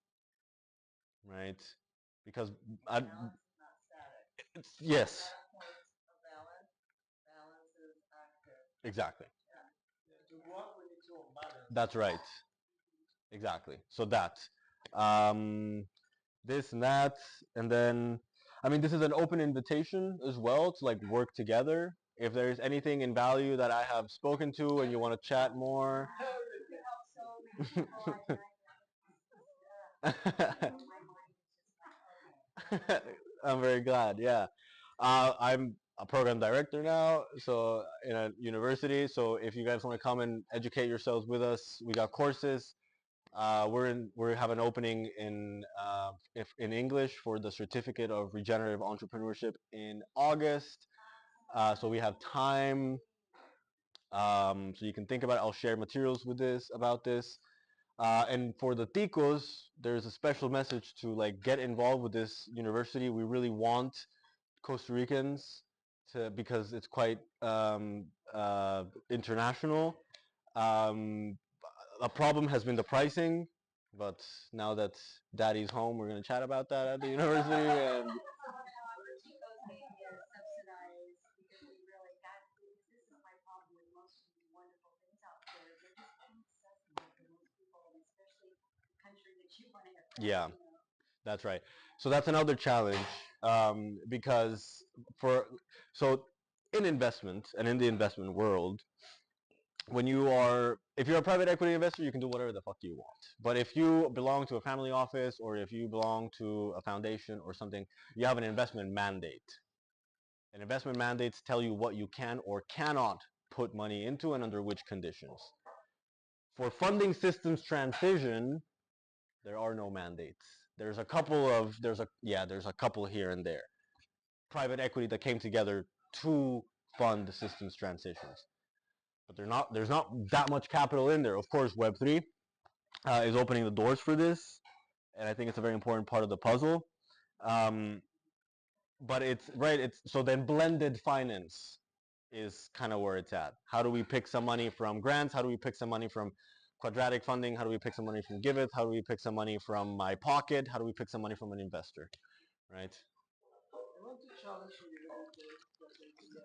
S1: right? Because I, yes, exactly.
S3: To walk, we need to unbalance.
S1: That's right. Exactly. So that. Um, this and that, and then, I mean, this is an open invitation as well to like work together. If there's anything in value that I have spoken to and you want to chat more. I'm very glad. Yeah, I'm a program director now, so in a university. So if you guys want to come and educate yourselves with us, we got courses. We have an opening in English for the certificate of regenerative entrepreneurship in August. So we have time. So you can think about it. I'll share materials with this about this. And for the ticos, there's a special message to like get involved with this university. We really want Costa Ricans to, because it's quite international. Um, a problem has been the pricing, but now that Daddy's home, we're going to chat about that at the university. And yeah, that's right. So that's another challenge, because for so in investment and in the investment world, if you're a private equity investor, you can do whatever the fuck you want. But if you belong to a family office or if you belong to a foundation or something, you have an investment mandate. And investment mandates tell you what you can or cannot put money into and under which conditions. For funding systems transition, there are no mandates. There's a couple here and there. Private equity that came together to fund the systems transitions. but there's not that much capital in there. Of course, Web3 is opening the doors for this, and I think it's a very important part of the puzzle. Um, but it's right. It's so then blended finance is kind of where it's at. How do we pick some money from grants? How do we pick some money from quadratic funding? How do we pick some money from Give It? How do we pick some money from my pocket? How do we pick some money from an investor? Right?
S3: I want to challenge a little bit that idea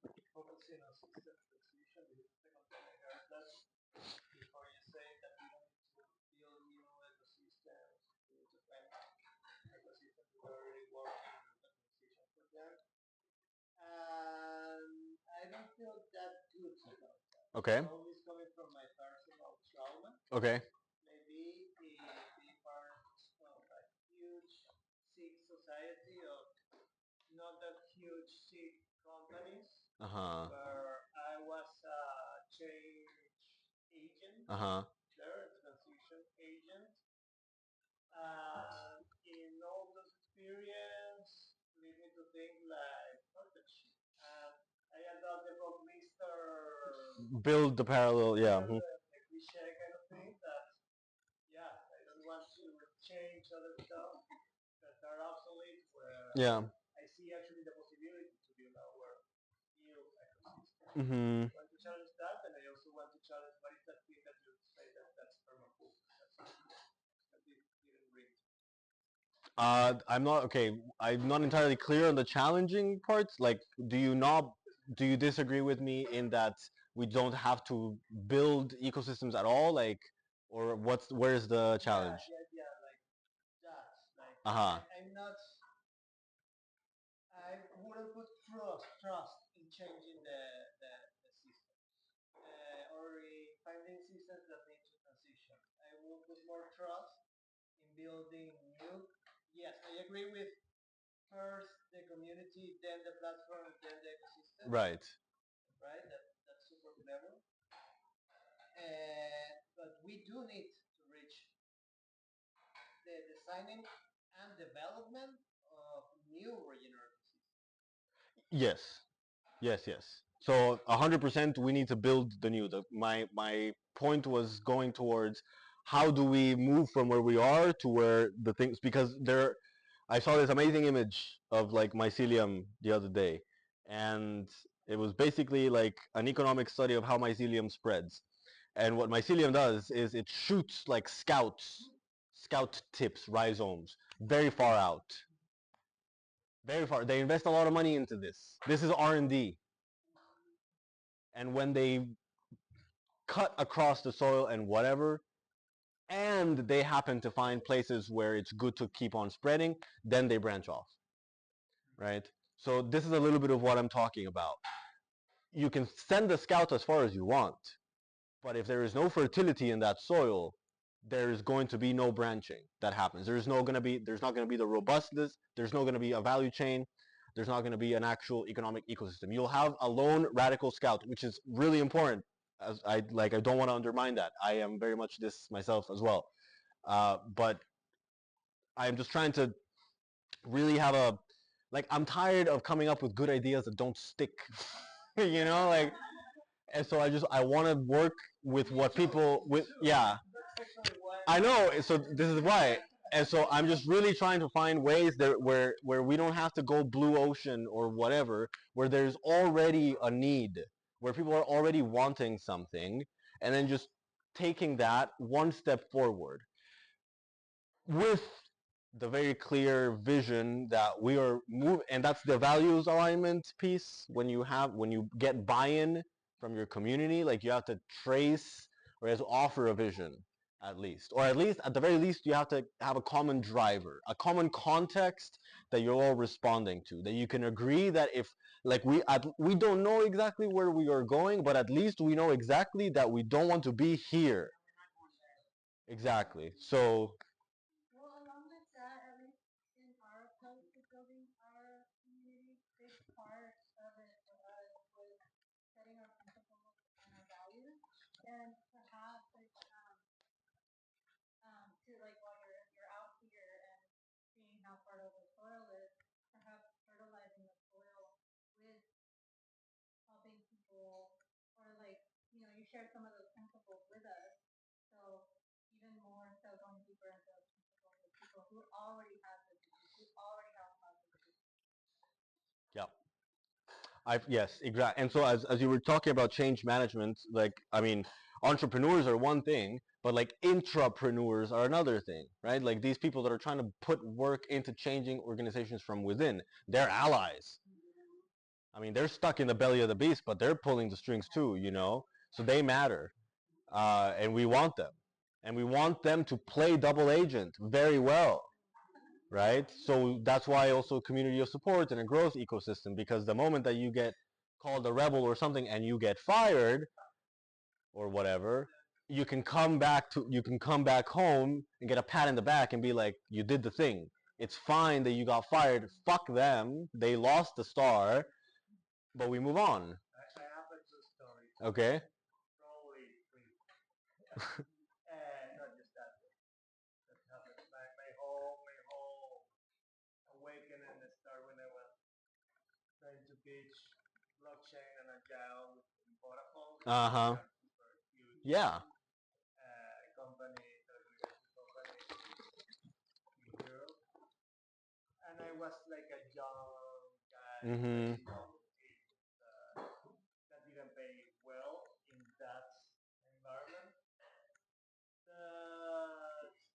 S3: of focusing on system transition. This is the second time I heard that before you say that we don't need to build new ecosystems to find ecosystems that are already working a transition for them. And I don't feel that good about that.
S1: Okay.
S3: Probably it's coming from my personal trauma.
S1: Okay.
S3: Maybe being part of a huge sick society of not that huge sick companies
S1: Uh-huh.
S3: where I was a change agent
S1: Uh-huh.
S3: there, transition agent. And in all those experience lead me to think like, fuck that shit. And I end up the whole Mr.
S1: Build the parallel, yeah.
S3: The cliche kind of thing that, yeah, I don't want to change other stuff that are obsolete where
S1: Yeah.
S3: I see actually the possibility to build our new ecosystem.
S1: Mm-hmm.
S3: I want to challenge that, and I also want to challenge what is that thing that you say that's permaculture. That didn't read.
S1: I'm not okay. I'm not entirely clear on the challenging parts. Like, do you disagree with me in that we don't have to build ecosystems at all? Like, or where's the challenge?
S3: Yeah, like that. Like
S1: Uh-huh.
S3: I'm not. I wouldn't put trust in changing the system or in finding systems that need to transition. I will put more trust in building new. Yes, I agree with first the community, then the platform, then the ecosystem.
S1: Right.
S3: Right? That's super clever. But we do need to reach the designing and development of new regenerative systems.
S1: Yes. Yes, yes. So 100% we need to build the new. My point was going towards how do we move from where we are to where the things, because there I saw this amazing image of like mycelium the other day, and it was basically like an economic study of how mycelium spreads. And what mycelium does is it shoots like scout tips, rhizomes, very far out. Very far. They invest a lot of money into this. This is R&D. And when they cut across the soil and whatever, and they happen to find places where it's good to keep on spreading, then they branch off, right? So this is a little bit of what I'm talking about. You can send the scout as far as you want, but if there is no fertility in that soil, there is going to be no branching that happens. There's not going to be the robustness, there's not going to be a value chain, there's not going to be an actual economic ecosystem. You'll have a lone radical scout, which is really important. As I don't want to undermine that. I am very much this myself as well. But I'm just trying to really have a I'm tired of coming up with good ideas that don't stick. you know, like and so I want to work with what people with yeah. I know. So this is why. And so I'm just really trying to find ways that where we don't have to go blue ocean or whatever, where there's already a need, where people are already wanting something, and then just taking that one step forward with the very clear vision that we are moving, and that's the values alignment piece. When you get buy-in from your community, like you have to trace or you have to offer a vision at least, or at the very least you have to have a common driver, a common context that you're all responding to, that you can agree that if we don't know exactly where we are going, but at least we know exactly that we don't want to be here. Exactly. So
S3: share some of those principles with us. So even more so going deeper into those principles with people who already have this, who already have positive.
S1: Yeah. Yes, exactly. And so as you were talking about change management, like, I mean, entrepreneurs are one thing, but like intrapreneurs are another thing, right? Like these people that are trying to put work into changing organizations from within, they're allies. I mean, they're stuck in the belly of the beast, but they're pulling the strings too, you know? So they matter. And we want them. And we want them to play double agent very well, right? So that's why also community of support and a growth ecosystem, because the moment that you get called a rebel or something and you get fired or whatever, you can come back home and get a pat in the back and be like, you did the thing. It's fine that you got fired. Fuck them. They lost the star, but we move on.
S3: I have a true story.
S1: Okay.
S3: Probably three. Not just that. That happened. My whole awakening started when I was trying to pitch blockchain and agile in Vodafone.
S1: Uh-huh.
S3: Super huge
S1: Yeah.
S3: company, telecommunication company in Europe. And I was like a young guy,
S1: Mm-hmm.
S3: that didn't pay well in that environment.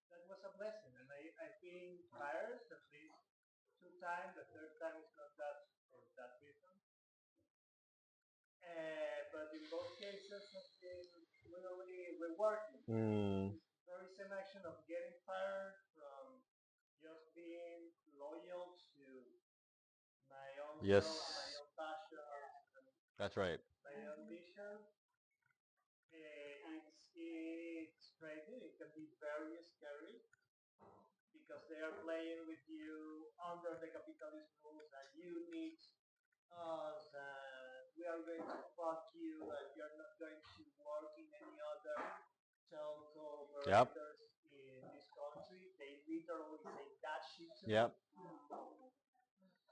S3: That was a blessing, and I've been fired at least 2 times. The third time is not that for that reason. But in both cases, have been really rewarding.
S1: Mm.
S3: Very same action of getting fired from just being loyal to my own
S1: Yes.
S3: self, my own passions,
S1: That's right.
S3: my own vision. It's crazy. It can be very scary because they are playing with you under the capitalist rules, and you need us, and we are going to fuck you, and you're not going to work in any other telco
S1: Yep.
S3: operators in this country. They literally say that shit to
S1: Yep.
S3: me.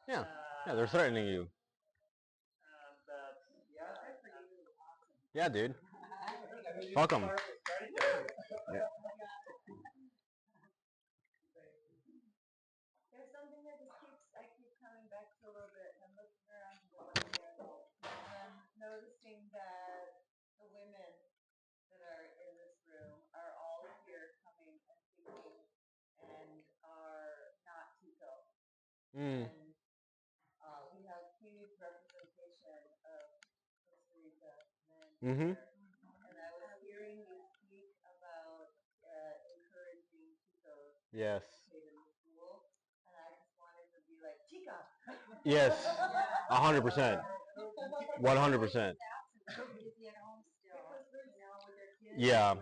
S1: Yeah. Yeah, they're threatening you.
S3: But yeah,
S1: Yeah, dude.
S3: I mean,
S1: Fuck
S3: it's
S1: 'em.
S3: part of the strategy.
S1: Yeah.
S3: There's something that just I keep coming back to a little bit. I'm looking around the room here, and I'm noticing that the women that are in this room are all here coming and speaking and are not Tico.
S1: Mm.
S3: And we have huge representation of Costa Rica men
S1: Mm-hmm.
S3: here. And I was hearing you speak about encouraging Ticos to
S1: Yes.
S3: participate in the school, and I just wanted to be like, Chica!
S1: Yes. 100%. 100%. Yeah.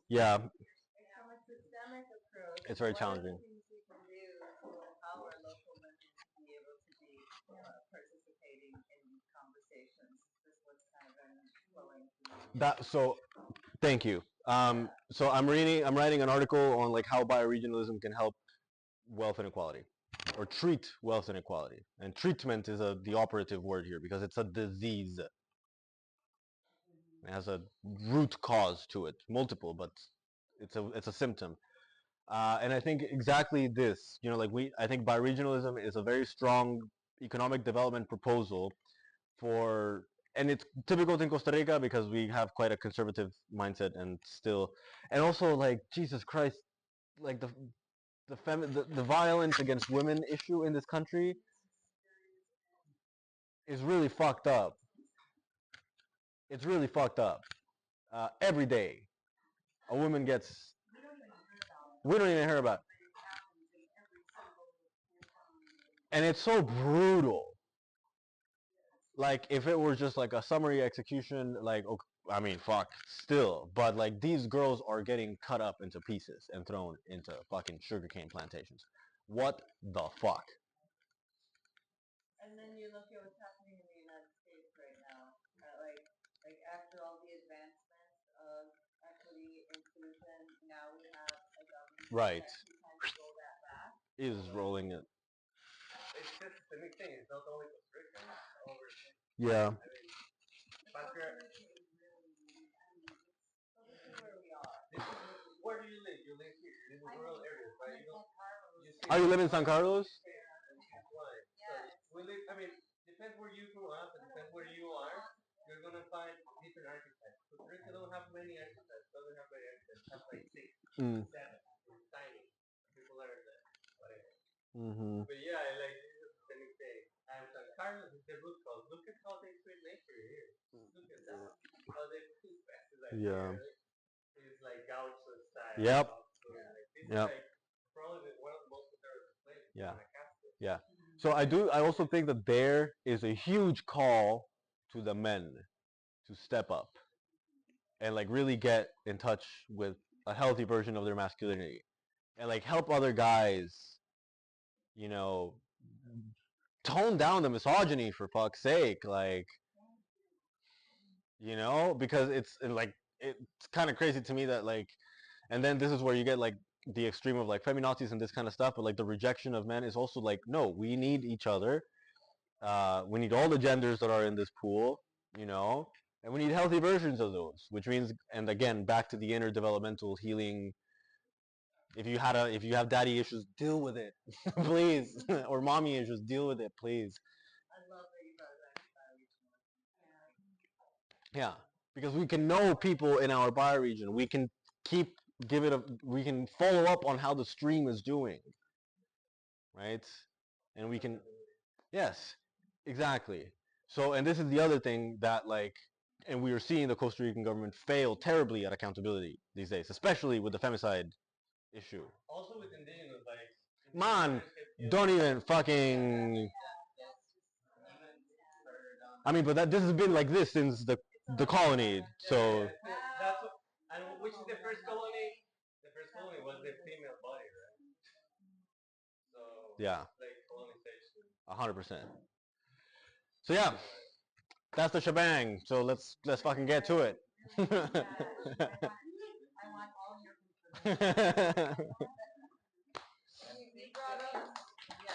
S1: Yeah.
S3: From a systemic approach,
S1: It's very
S3: what are the
S1: challenging.
S3: things we can do to empower local women to be able to be participating in these conversations? This was kind of been flowing through.
S1: Thank you. So I'm writing an article on like how bioregionalism can help wealth inequality or treat wealth inequality. And treatment is the operative word here because it's a disease. It has a root cause to it, multiple, but it's a symptom. And I think exactly this, you know, like I think bioregionalism is a very strong economic development proposal for, and it's typical in Costa Rica because we have quite a conservative mindset and also like Jesus Christ, like the violence against women issue in this country is really fucked up. It's really fucked up. Every day, a woman gets. We don't even hear about. And it's so brutal. Like if it were just like a summary execution, like okay, I mean, fuck, still, but like these girls are getting cut up into pieces and thrown into fucking sugarcane plantations. What the fuck?
S3: And then you look at what's happening in the United States right now. Like after all the advancements of equity, inclusion, now we have a government
S1: Right.
S3: that's trying to roll that back.
S1: Is rolling it.
S2: It's just a systemic thing. It's not only Costa Rica. It's over.
S1: Yeah.
S2: I mean, the rural areas, right? You see
S1: Oh, you live in San Carlos?
S2: line. So we live. I mean, depends where you grew up and depends where you are. You're gonna find different archetypes. So Rica don't have many archetypes. Doesn't have many archetypes. Have like six,
S1: Mm.
S2: seven. It's tiny. People are there. Whatever.
S1: Mm-hmm.
S2: But yeah, I like this is the same thing. And San Carlos is the root cause. Look at how they treat nature here. Look at that. How they treat places like
S1: Yeah.
S2: here. It's like gaucho style.
S1: Yep.
S2: Like, this
S1: Yep.
S2: is like probably one of the most conservative places.
S1: Yeah.
S2: Guanacaste.
S1: Yeah. So I also think that there is a huge call to the men to step up and like really get in touch with a healthy version of their masculinity and like help other guys, you know, tone down the misogyny for fuck's sake, like, you know, because it's kind of crazy to me that like, and then this is where you get like the extreme of like feminazis and this kind of stuff, but like the rejection of men is also like, no, we need each other. We need all the genders that are in this pool, you know, and we need healthy versions of those, which means, and again, back to the inner developmental healing. If you have daddy issues, deal with it, please, or mommy issues, deal with it, please.
S3: I love that you brought that
S1: Yeah, because we can know people in our bioregion. We can keep we can follow up on how the stream is doing, right? And we can, yes, exactly. So, and this is the other thing that like, and we are seeing the Costa Rican government fail terribly at accountability these days, especially with the femicide issue.
S2: Also with indigenous, like
S1: Man, don't even fucking. I mean, but this has been like this since the colony. So
S2: that's what, and which is the first colony? The first colony was the female body, right? So
S1: yeah,
S2: like colonization.
S1: 100%. So yeah, that's the shebang. So let's fucking get to it.
S4: I want all your information. You brought up, yeah.